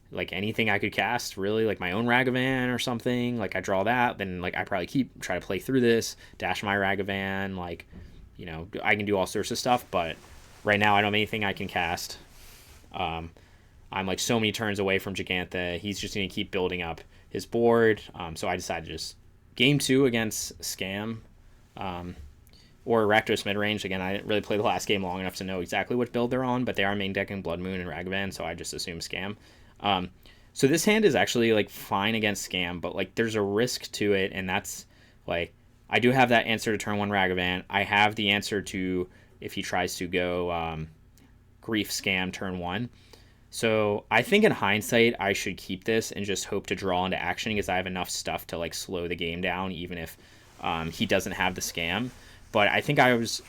like anything I could cast, really, like my own Ragavan or something, like I draw that, then like I probably try to play through this, dash my Ragavan, like, I can do all sorts of stuff, but right now I don't have anything I can cast. I'm like so many turns away from Gigantha. He's just going to keep building up his board. So I decided to just game 2 against Scam. Or Rakdos midrange. Again, I didn't really play the last game long enough to know exactly which build they're on, but they are main decking Blood Moon and Ragavan, so I just assume Scam. So this hand is actually like fine against Scam, but like there's a risk to it, and that's like I do have that answer to turn 1 Ragavan. I have the answer to if he tries to go Grief Scam turn 1. So I think in hindsight I should keep this and just hope to draw into action because I have enough stuff to like slow the game down even if he doesn't have the Scam. But I think I was,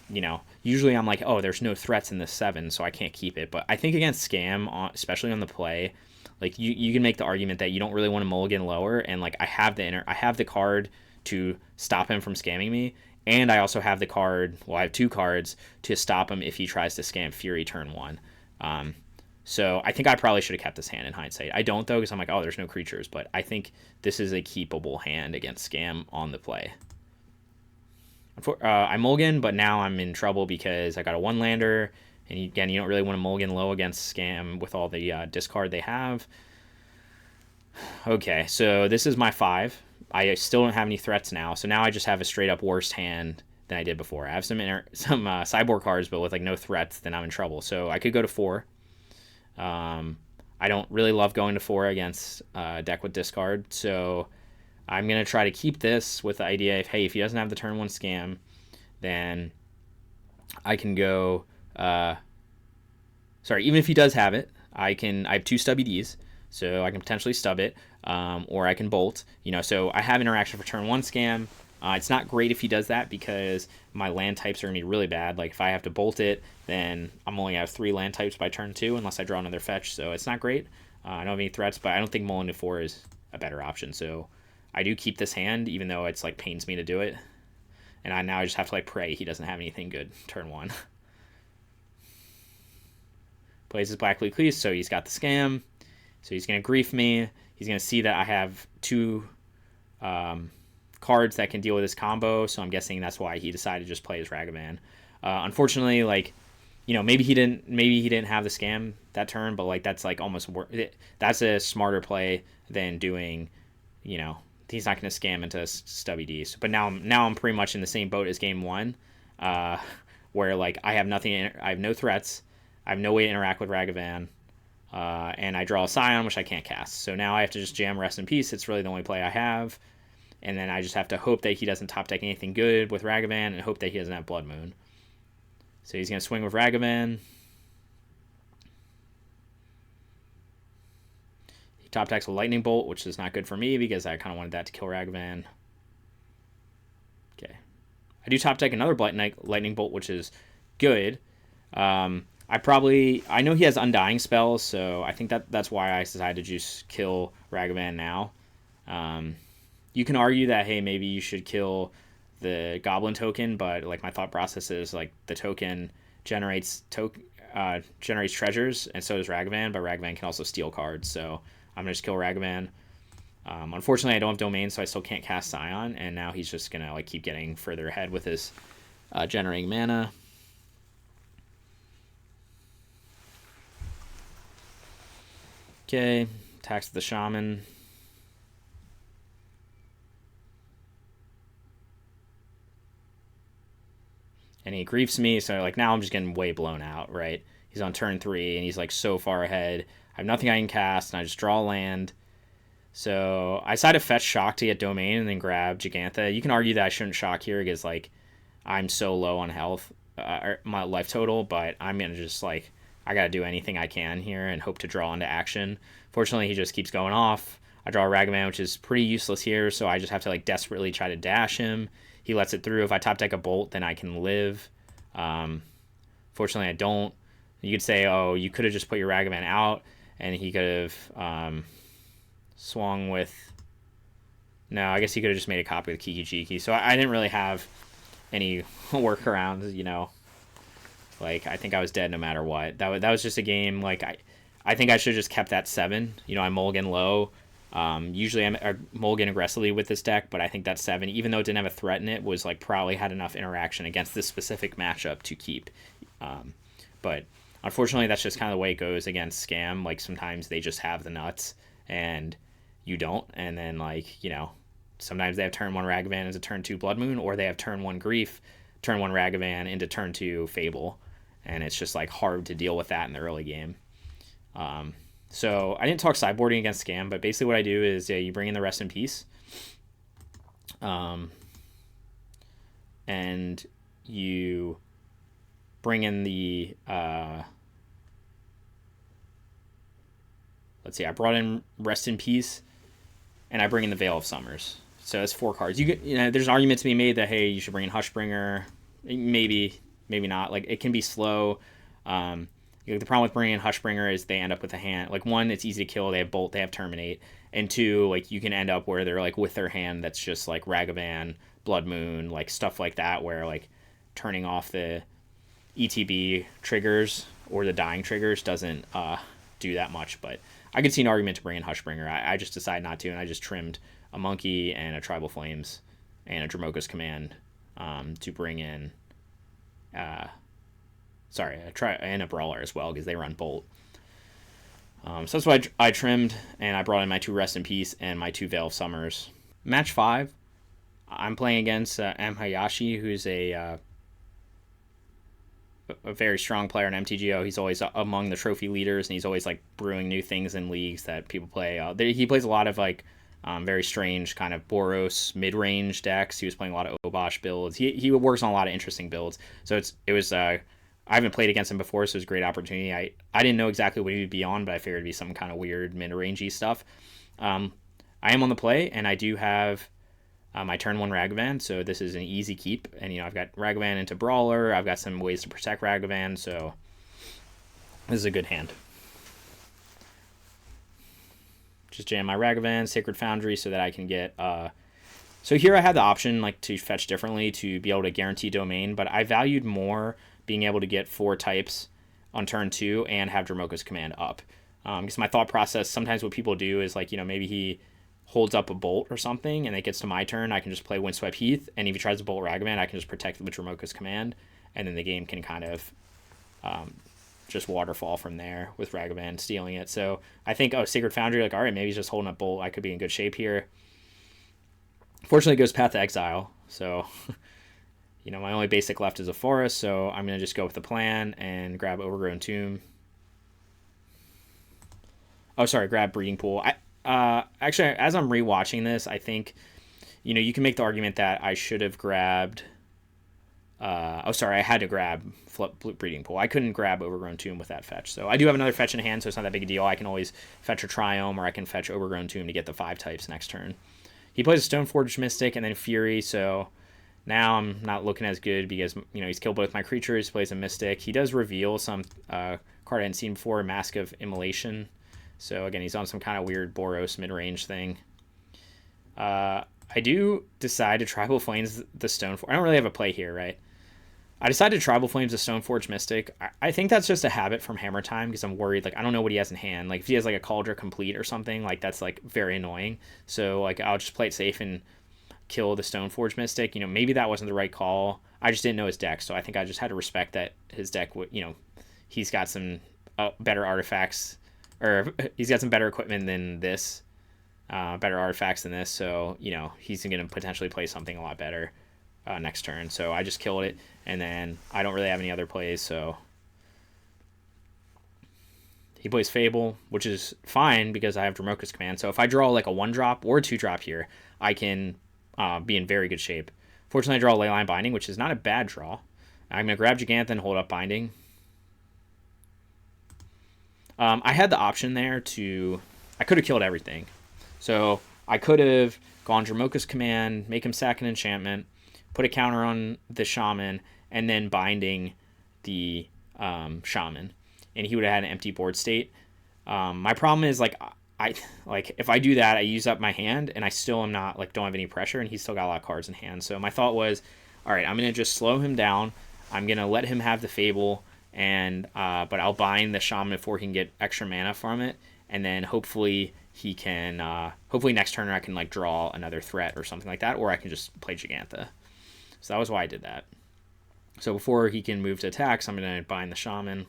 usually I'm like, oh, there's no threats in this 7, so I can't keep it. But I think against Scam, especially on the play, like you can make the argument that you don't really want to mulligan lower, and like I have the card to stop him from scamming me, and I also have the card. Well, I have 2 cards to stop him if he tries to scam Fury turn 1. So I think I probably should have kept this hand in hindsight. I don't though, because I'm like, oh, there's no creatures. But I think this is a keepable hand against Scam on the play. I mulligan, but now I'm in trouble because I got a 1-lander, and again, you don't really want to mulligan low against Scam with all the discard they have. Okay, so this is my 5. I still don't have any threats now, so now I just have a straight up worse hand than I did before. I have some sideboard cards, but with like no threats, then I'm in trouble. So I could go to 4. I don't really love going to 4 against a deck with discard, so I'm going to try to keep this with the idea of, hey, if he doesn't have the turn 1 Scam, then I can go, even if he does have it, I have 2 Stubby Ds, so I can potentially stub it, or I can bolt. So I have interaction for turn 1 scam. It's not great if he does that because my land types are going to be really bad. Like if I have to bolt it, then I'm only have 3 land types by turn 2 unless I draw another fetch, so it's not great. I don't have any threats, but I don't think mulling to 4 is a better option, so I do keep this hand even though it's like pains me to do it. And now I just have to like pray he doesn't have anything good turn 1. Plays his Black Lucas, so he's got the scam. So he's going to grief me. He's going to see that I have 2 cards that can deal with this combo, so I'm guessing that's why he decided to just play his Ragavan. Unfortunately, like, maybe he didn't have the scam that turn, but like that's like almost that's a smarter play than doing, he's not going to scam into stubby D's. But now I'm pretty much in the same boat as game 1, where like I have nothing, I have no threats, I have no way to interact with Ragavan, and I draw a Scion, which I can't cast. So now I have to just jam Rest in Peace. It's really the only play I have. And then I just have to hope that he doesn't top deck anything good with Ragavan and hope that he doesn't have Blood Moon. So he's going to swing with Ragavan. He top decks a Lightning Bolt, which is not good for me because I kind of wanted that to kill Ragavan. Okay. I do top deck another Lightning Bolt, which is good. I know he has Undying spells, so I think that's why I decided to just kill Ragavan now. You can argue that, hey, maybe you should kill the Goblin token, but like my thought process is like the token generates treasures, and so does Ragavan, but Ragavan can also steal cards, so I'm gonna just kill Ragavan. Unfortunately, I don't have Domain, so I still can't cast Scion, and now he's just gonna like keep getting further ahead with his generating mana. Okay, attacks the Shaman. And he griefs me, so like now I'm just getting way blown out, right? He's on turn 3, and he's like so far ahead. I have nothing I can cast, and I just draw land. So I decided to fetch Shock to get Domain and then grab Gigantha. You can argue that I shouldn't Shock here because like I'm so low on health, my life total, but I'm going to just like, I got to do anything I can here and hope to draw into action. Fortunately, he just keeps going off. I draw a Ragavan, which is pretty useless here, so I just have to like desperately try to dash him. He lets it through. If I top deck a Bolt, then I can live. Fortunately, I don't. You could say, oh, you could have just put your Ragavan out, and he could have swung with... No, I guess he could have just made a copy of Kiki Jiki. So I didn't really have any workarounds, Like, I think I was dead no matter what. That was just a game, like, I think I should have just kept that 7. I mulligan low. Usually I mulligan aggressively with this deck, but I think that 7, even though it didn't have a threat in it, was like probably had enough interaction against this specific matchup to keep. But unfortunately, that's just kind of the way it goes against Scam. Like sometimes they just have the nuts and you don't, and then like sometimes they have turn 1 Ragavan into turn 2 Blood Moon, or they have turn 1 Grief, turn 1 Ragavan into turn 2 Fable, and it's just like hard to deal with that in the early game. So I didn't talk sideboarding against Scam, but basically what I do is you bring in the Rest in Peace, and you bring in the let's see, I brought in Rest in Peace, and I bring in the Veil of Summers. So it's 4 cards. There's an argument to be made that hey, you should bring in Hushbringer. Maybe not. Like it can be slow. The problem with bringing in Hushbringer is they end up with a hand. Like 1, it's easy to kill. They have Bolt. They have Terminate. And 2, like you can end up where they're like with their hand that's just like Ragavan, Blood Moon, like stuff like that, where like turning off the ETB triggers or the dying triggers doesn't do that much. But I could see an argument to bring in Hushbringer. I just decided not to, and I just trimmed a Monkey and a Tribal Flames and a Dramoka's Command to bring in... and a Brawler as well, because they run Bolt. So that's why I trimmed, and I brought in my 2 Rest in Peace and my 2 Veil of Summers. Match 5, I'm playing against MHayashi, who's a very strong player in MTGO. He's always among the trophy leaders, and he's always like brewing new things in leagues that people play. He plays a lot of like very strange kind of Boros mid-range decks. He was playing a lot of Obosh builds. He works on a lot of interesting builds. So it was I haven't played against him before, so it was a great opportunity. I didn't know exactly what he would be on, but I figured it'd be some kind of weird mid-rangey stuff. I am on the play, and I do have my turn 1 Ragavan, so this is an easy keep. And, I've got Ragavan into Brawler. I've got some ways to protect Ragavan, so this is a good hand. Just jam my Ragavan, Sacred Foundry, so that I can get... So here I had the option like to fetch differently to be able to guarantee domain, but I valued more being able to get 4 types on turn 2 and have Dromoka's Command up. Because my thought process, sometimes what people do is like, maybe he holds up a bolt or something and it gets to my turn, I can just play Windswept Heath, and if he tries to bolt Ragavan, I can just protect with Dromoka's Command, and then the game can kind of just waterfall from there with Ragavan stealing it. So I think, Sacred Foundry, like, all right, maybe he's just holding up bolt. I could be in good shape here. Fortunately, it goes Path to Exile, so my only basic left is a forest, so I'm going to just go with the plan and grab Overgrown Tomb. Oh, sorry, grab Breeding Pool. Actually, as I'm rewatching this, I think, you can make the argument that I should have grabbed... I had to grab Breeding Pool. I couldn't grab Overgrown Tomb with that fetch, so I do have another fetch in hand, so it's not that big a deal. I can always fetch a Triome, or I can fetch Overgrown Tomb to get the 5 types next turn. He plays a Stoneforge Mystic and then Fury, so now I'm not looking as good because, he's killed both my creatures, plays a Mystic. He does reveal some card I hadn't seen before, Mask of Immolation. So, again, he's on some kind of weird Boros mid-range thing. I do decide to Tribal Flames the Stoneforge. I don't really have a play here, right? I decided to Tribal Flames the Stoneforge Mystic. I think that's just a habit from Hammer Time because I'm worried. Like, I don't know what he has in hand. Like, if he has, like, a Cauldron Complete or something, like, that's, like, very annoying. So, like, I'll just play it safe and kill the Stoneforge Mystic. Maybe that wasn't the right call. I just didn't know his deck, so I think I just had to respect that his deck would, he's got some better artifacts, or he's got some better equipment than this, better artifacts than this, so, he's going to potentially play something a lot better next turn. So I just killed it, and then I don't really have any other plays, so he plays Fable, which is fine because I have Dromoka's Command. So if I draw like a 1-drop or a 2-drop here, I can be in very good shape. Fortunately, I draw Leyline Binding, which is not a bad draw. I'm going to grab Gigantha and hold up Binding. I had the option there to... I could have killed everything. So I could have gone Dromoka's Command, make him sack an enchantment, put a counter on the Shaman, and then binding the Shaman. And he would have had an empty board state. My problem is, like, if I do that, I use up my hand, and I still am not, like, don't have any pressure, and he's still got a lot of cards in hand. So my thought was, all right, I'm going to just slow him down. I'm going to let him have the Fable, and but I'll bind the Shaman before he can get extra mana from it, and then hopefully he can, hopefully next turn I can, like, draw another threat or something like that, or I can just play Gigantha. So that was why I did that. So before he can move to attacks, I'm going to bind the Shaman.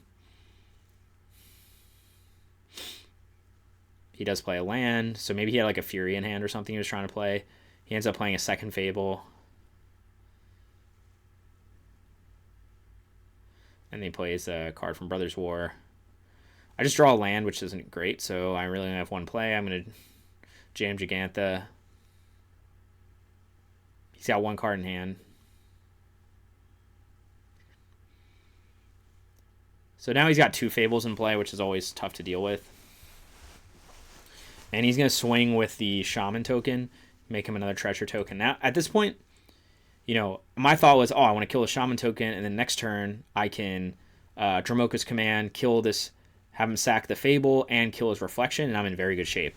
He does play a land, so maybe he had like a Fury in hand or something he was trying to play. He ends up playing a second Fable. And then he plays a card from Brothers War. I just draw a land, which isn't great, so I really only have one play. I'm going to jam Gigantha. He's got one card in hand. So now he's got 2 Fables in play, which is always tough to deal with. And he's going to swing with the Shaman token, make him another treasure token. Now, at this point, my thought was, I want to kill the Shaman token, and then next turn, I can Dromoka's Command, kill this, have him sack the Fable, and kill his Reflection, and I'm in very good shape.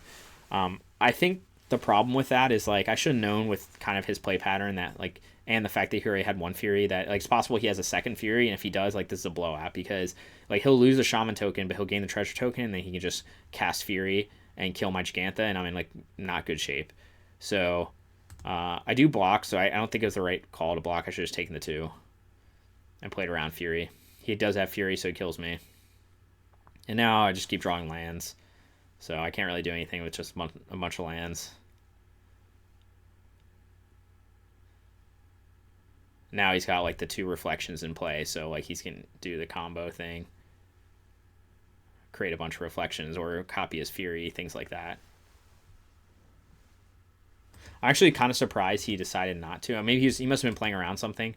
I think the problem with that is, like, I should have known with kind of his play pattern that, like, and the fact that he already had 1 Fury, that, like, it's possible he has a second Fury, and if he does, like, this is a blowout, because, like, he'll lose the Shaman token, but he'll gain the treasure token, and then he can just cast Fury and kill my Gigantha, and I'm in, like, not good shape. So I do block, so I don't think it was the right call to block. I should have just taken the 2 and played around Fury. He does have Fury, so he kills me. And now I just keep drawing lands, so I can't really do anything with just a bunch of lands. Now he's got, like, the 2 Reflections in play, so, like, he's going to do the combo thing. Create a bunch of Reflections or copy his Fury, things like that. I'm actually kind of surprised he decided not to. Maybe he must have been playing around something.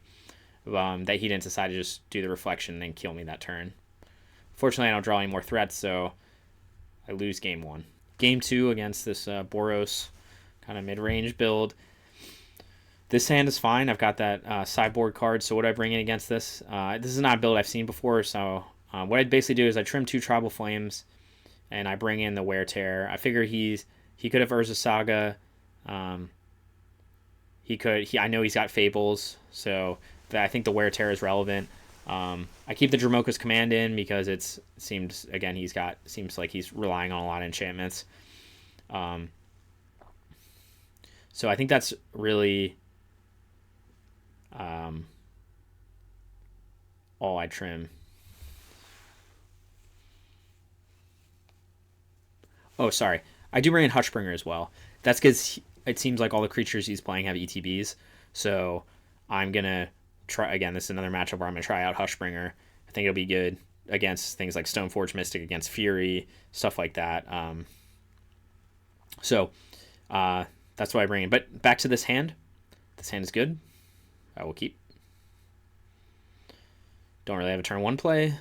that he didn't decide to just do the reflection and then kill me that turn. Fortunately, I don't draw any more threats, so I lose game 1. Game 2 against this Boros kind of mid-range build. This hand is fine. I've got that sideboard card, so what do I bring in against this? This is not a build I've seen before, so what I basically do is I trim 2 Tribal Flames, and I bring in the Wear Tear. I figure he could have Urza Saga. I know he's got Fables, so I think the Wear Tear is relevant. I keep the Dromoka's Command in because seems like he's relying on a lot of enchantments. So I think that's really all I trim. Oh, sorry. I do bring in Hushbringer as well. That's because it seems like all the creatures he's playing have ETBs. So I'm going to try, again, this is another matchup where I'm going to try out Hushbringer. I think it'll be good against things like Stoneforge Mystic, against Fury, stuff like that. So that's what I bring in. But back to this hand. This hand is good. I will keep. Don't really have a turn 1 play.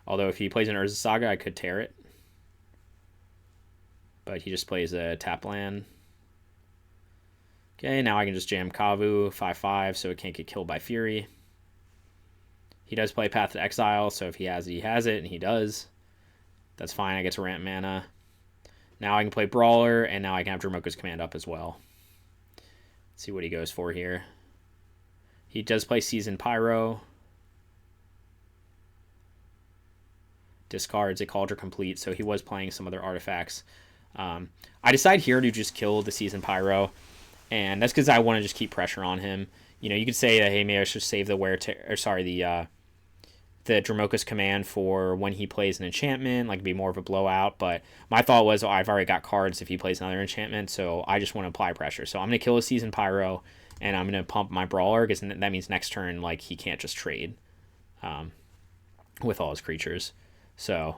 Although if he plays an Urza Saga, I could tear it. But he just plays a tap land. Okay, now I can just jam Kavu 5/5 so it can't get killed by Fury. He does play Path to Exile, so if he has it, he has it, and he does. That's fine, I get to ramp mana. Now I can play Brawler, and now I can have Dromoka's Command up as well. Let's see what he goes for here. He does play Seasoned Pyro. Discards a Cauldron Complete, so he was playing some other artifacts. I decide here to just kill the Seasoned Pyro, and that's because I want to just keep pressure on him. You know, you could say that, hey, maybe I should save the the Dromoka's Command for when he plays an enchantment, like be more of a blowout. But my thought was, I've already got cards if he plays another enchantment, so I just want to apply pressure. So I'm going to kill a Seasoned Pyro, and I'm going to pump my Brawler, because that means next turn, like, he can't just trade with all his creatures. So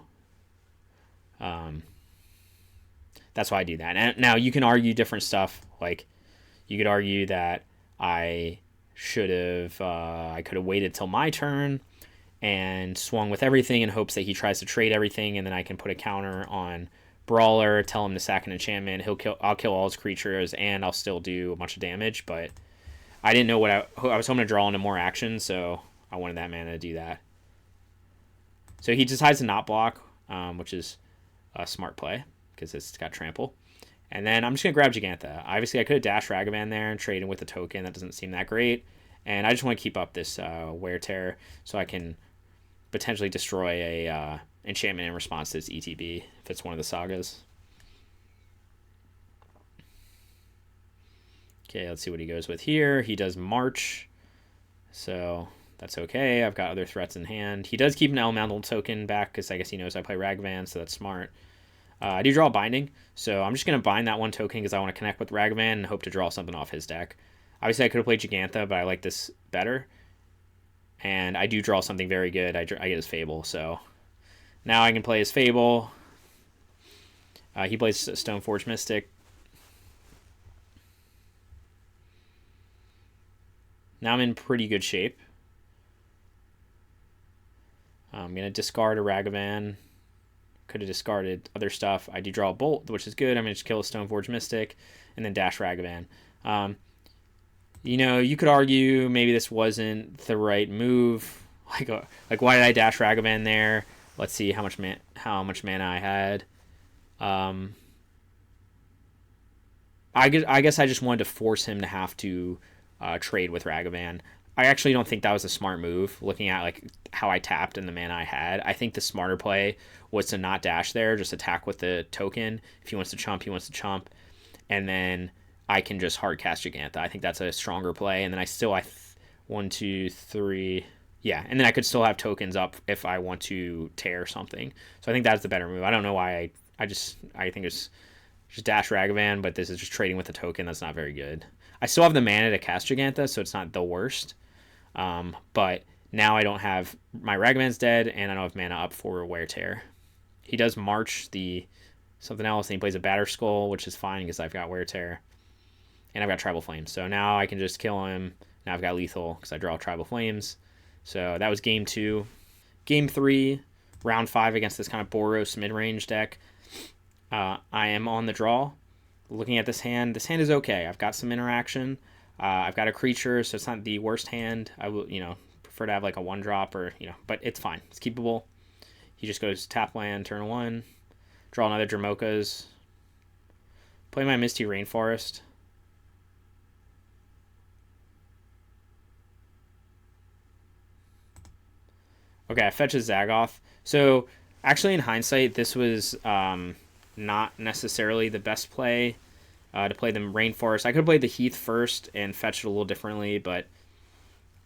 that's why I do that. And now you can argue different stuff. Like, you could argue that I could have waited till my turn and swung with everything in hopes that he tries to trade everything, and then I can put a counter on Brawler, tell him to sack an enchantment. I'll kill all his creatures, and I'll still do a bunch of damage. But I didn't know I was hoping to draw into more action, so I wanted that mana to do that. So he decides to not block, which is a smart play, because it's got trample. And then I'm just going to grab Gigantha. Obviously, I could have dashed Ragavan there and traded with the token. That doesn't seem that great. And I just want to keep up this Wear Tear so I can potentially destroy a enchantment in response to this ETB if it's one of the sagas. Okay, let's see what he goes with here. He does March, so that's okay. I've got other threats in hand. He does keep an Elemental token back because I guess he knows I play Ragavan, so that's smart. I do draw Binding, so I'm just going to bind that one token because I want to connect with Ragavan and hope to draw something off his deck. Obviously, I could have played Gigantha, but I like this better. And I do draw something very good. I get his Fable, so now I can play his Fable. He plays Stoneforge Mystic. Now I'm in pretty good shape. I'm going to discard a Ragavan. Could have discarded other stuff. I do draw a Bolt, which is good. I'm going to just kill a Stoneforge Mystic and then dash Ragavan. You know, you could argue maybe this wasn't the right move. Like why did I dash Ragavan there? Let's see how much mana I had. I guess I just wanted to force him to have to trade with Ragavan. I actually don't think that was a smart move, looking at like how I tapped and the mana I had. I think the smarter play was to not dash there, just attack with the token. If he wants to chump, he wants to chump. And then I can just hard cast Gigantha. I think that's a stronger play. And then I 1, 2, 3. Yeah, and then I could still have tokens up if I want to tear something. So I think that's the better move. I don't know why I think it's just dash Ragavan, but this is just trading with a token. That's not very good. I still have the mana to cast Gigantha, so it's not the worst. But now I don't have... My Ragavan's dead, and I don't have mana up for Wear Tear. He does March the something else, and he plays a Batter Skull, which is fine because I've got Wear Tear. And I've got Tribal Flames. So now I can just kill him. Now I've got Lethal because I draw Tribal Flames. So that was game 2. Game 3, round 5 against this kind of Boros mid-range deck. I am on the draw. Looking at this hand is okay. I've got some interaction. I've got a creature, so it's not the worst hand. I will, prefer to have like a 1-drop or, but it's fine. It's keepable. He just goes tap land, turn 1, draw another Dramokas, play my Misty Rainforest. Okay, I fetch a Zagoth. So, actually, in hindsight, this was not necessarily the best play to play the Rainforest. I could have played the Heath first and fetched it a little differently, but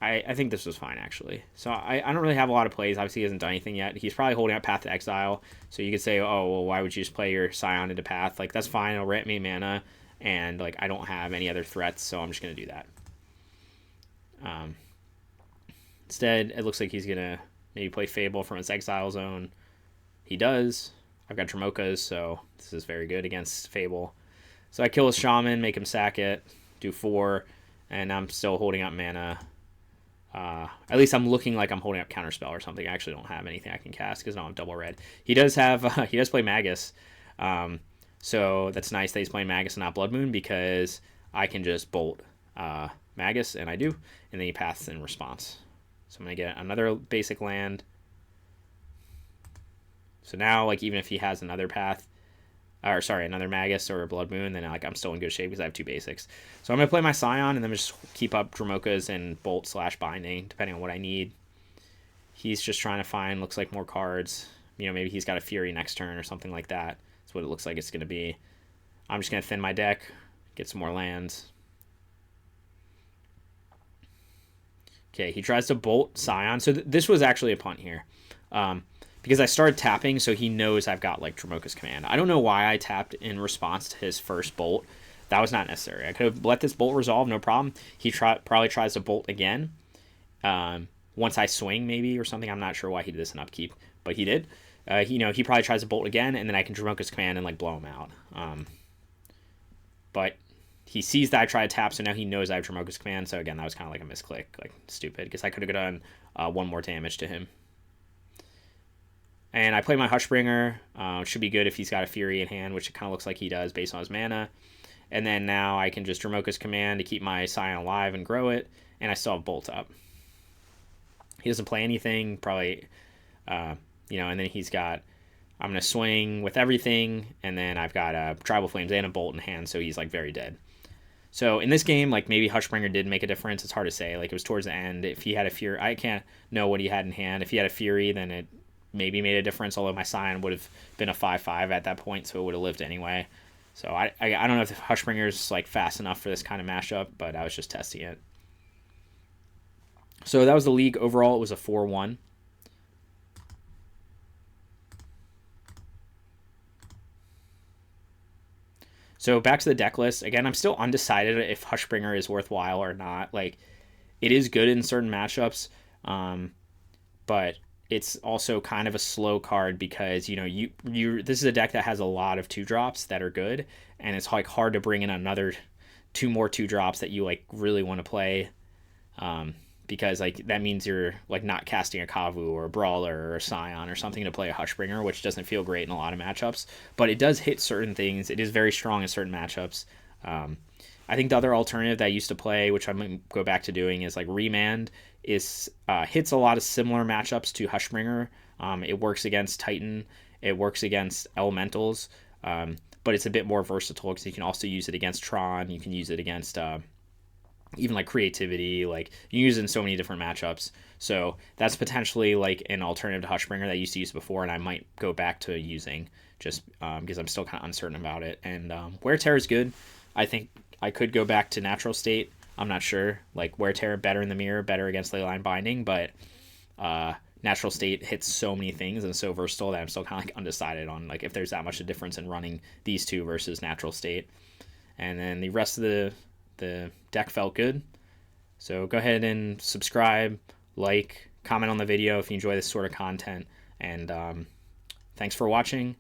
I think this was fine, actually. So I don't really have a lot of plays. Obviously, he hasn't done anything yet. He's probably holding up Path to Exile. So you could say, oh, well, why would you just play your Scion into Path? Like, that's fine. It'll rent me mana. And, like, I don't have any other threats, so I'm just going to do that. Instead, it looks like he's going to maybe play Fable from his Exile Zone. He does. I've got Dramokas, so this is very good against Fable. So I kill his Shaman, make him sack it, do 4, and I'm still holding up mana. At least I'm looking like I'm holding up Counterspell or something. I actually don't have anything I can cast because I don't have double red. He does have he does play Magus, so that's nice that he's playing Magus and not Blood Moon because I can just bolt Magus, and I do, and then he paths in response. So I'm gonna get another basic land. So now, like, even if he has another path, or sorry, another Magus or a Blood Moon, then like I'm still in good shape because I have 2 basics. So I'm gonna play my Scion and then just keep up Dramokas and Bolt / Binding depending on what I need. He's just trying to find, looks like, more cards. Maybe he's got a Fury next turn or something like that. That's what it looks like it's gonna be. I'm just gonna thin my deck, get some more lands. Okay, he tries to Bolt Scion. So this was actually a punt here. Because I started tapping, so he knows I've got, like, Dramoka's Command. I don't know why I tapped in response to his first bolt. That was not necessary. I could have let this bolt resolve, no problem. He probably tries to bolt again. Once I swing, maybe, or something. I'm not sure why he did this in upkeep, but he did. He probably tries to bolt again, and then I can Dramoka's Command and, like, blow him out. But he sees that I try to tap, so now he knows I have Dramoka's Command. So, again, that was kind of like a misclick, like, stupid, because I could have done 1 more damage to him. And I play my Hushbringer. Should be good if he's got a Fury in hand, which it kind of looks like he does based on his mana. And then now I can just Dramoka's Command to keep my Scion alive and grow it. And I still have Bolt up. He doesn't play anything, probably, and then he's got, I'm going to swing with everything. And then I've got Tribal Flames and a Bolt in hand, so he's, like, very dead. So in this game, like, maybe Hushbringer did make a difference. It's hard to say. Like, it was towards the end. If he had a Fury, I can't know what he had in hand. If he had a Fury, then it maybe made a difference, although my Scion would have been a 5/5 at that point, so it would have lived anyway. So I don't know if Hushbringer's, like, fast enough for this kind of mashup, but I was just testing it. So that was the league. Overall, it was a 4-1. So back to the deck list. Again, I'm still undecided if Hushbringer is worthwhile or not. Like, it is good in certain matchups, but it's also kind of a slow card because, this is a deck that has a lot of 2-drops that are good, and it's, like, hard to bring in another 2 more 2-drops that you, like, really want to play, because, like, that means you're, like, not casting a Kavu or a Brawler or a Scion or something to play a Hushbringer, which doesn't feel great in a lot of matchups, but it does hit certain things. It is very strong in certain matchups. I think the other alternative that I used to play, which I'm going to go back to doing, is, like, Remand. Hits a lot of similar matchups to Hushbringer. It works against Titan. It works against Elementals. But it's a bit more versatile because you can also use it against Tron. You can use it against even, like, Creativity. Like, you use it in so many different matchups. So that's potentially, like, an alternative to Hushbringer that I used to use before, and I might go back to using just because I'm still kind of uncertain about it. And Wear Tear is good. I think I could go back to Natural State. I'm not sure. Like, Wear Tear better in the mirror, better against Leyline Binding, but Natural State hits so many things and so versatile that I'm still kind of, like, undecided on, like, if there's that much of a difference in running these two versus Natural State. And then the rest of the deck felt good. So go ahead and subscribe, like, comment on the video if you enjoy this sort of content. And thanks for watching.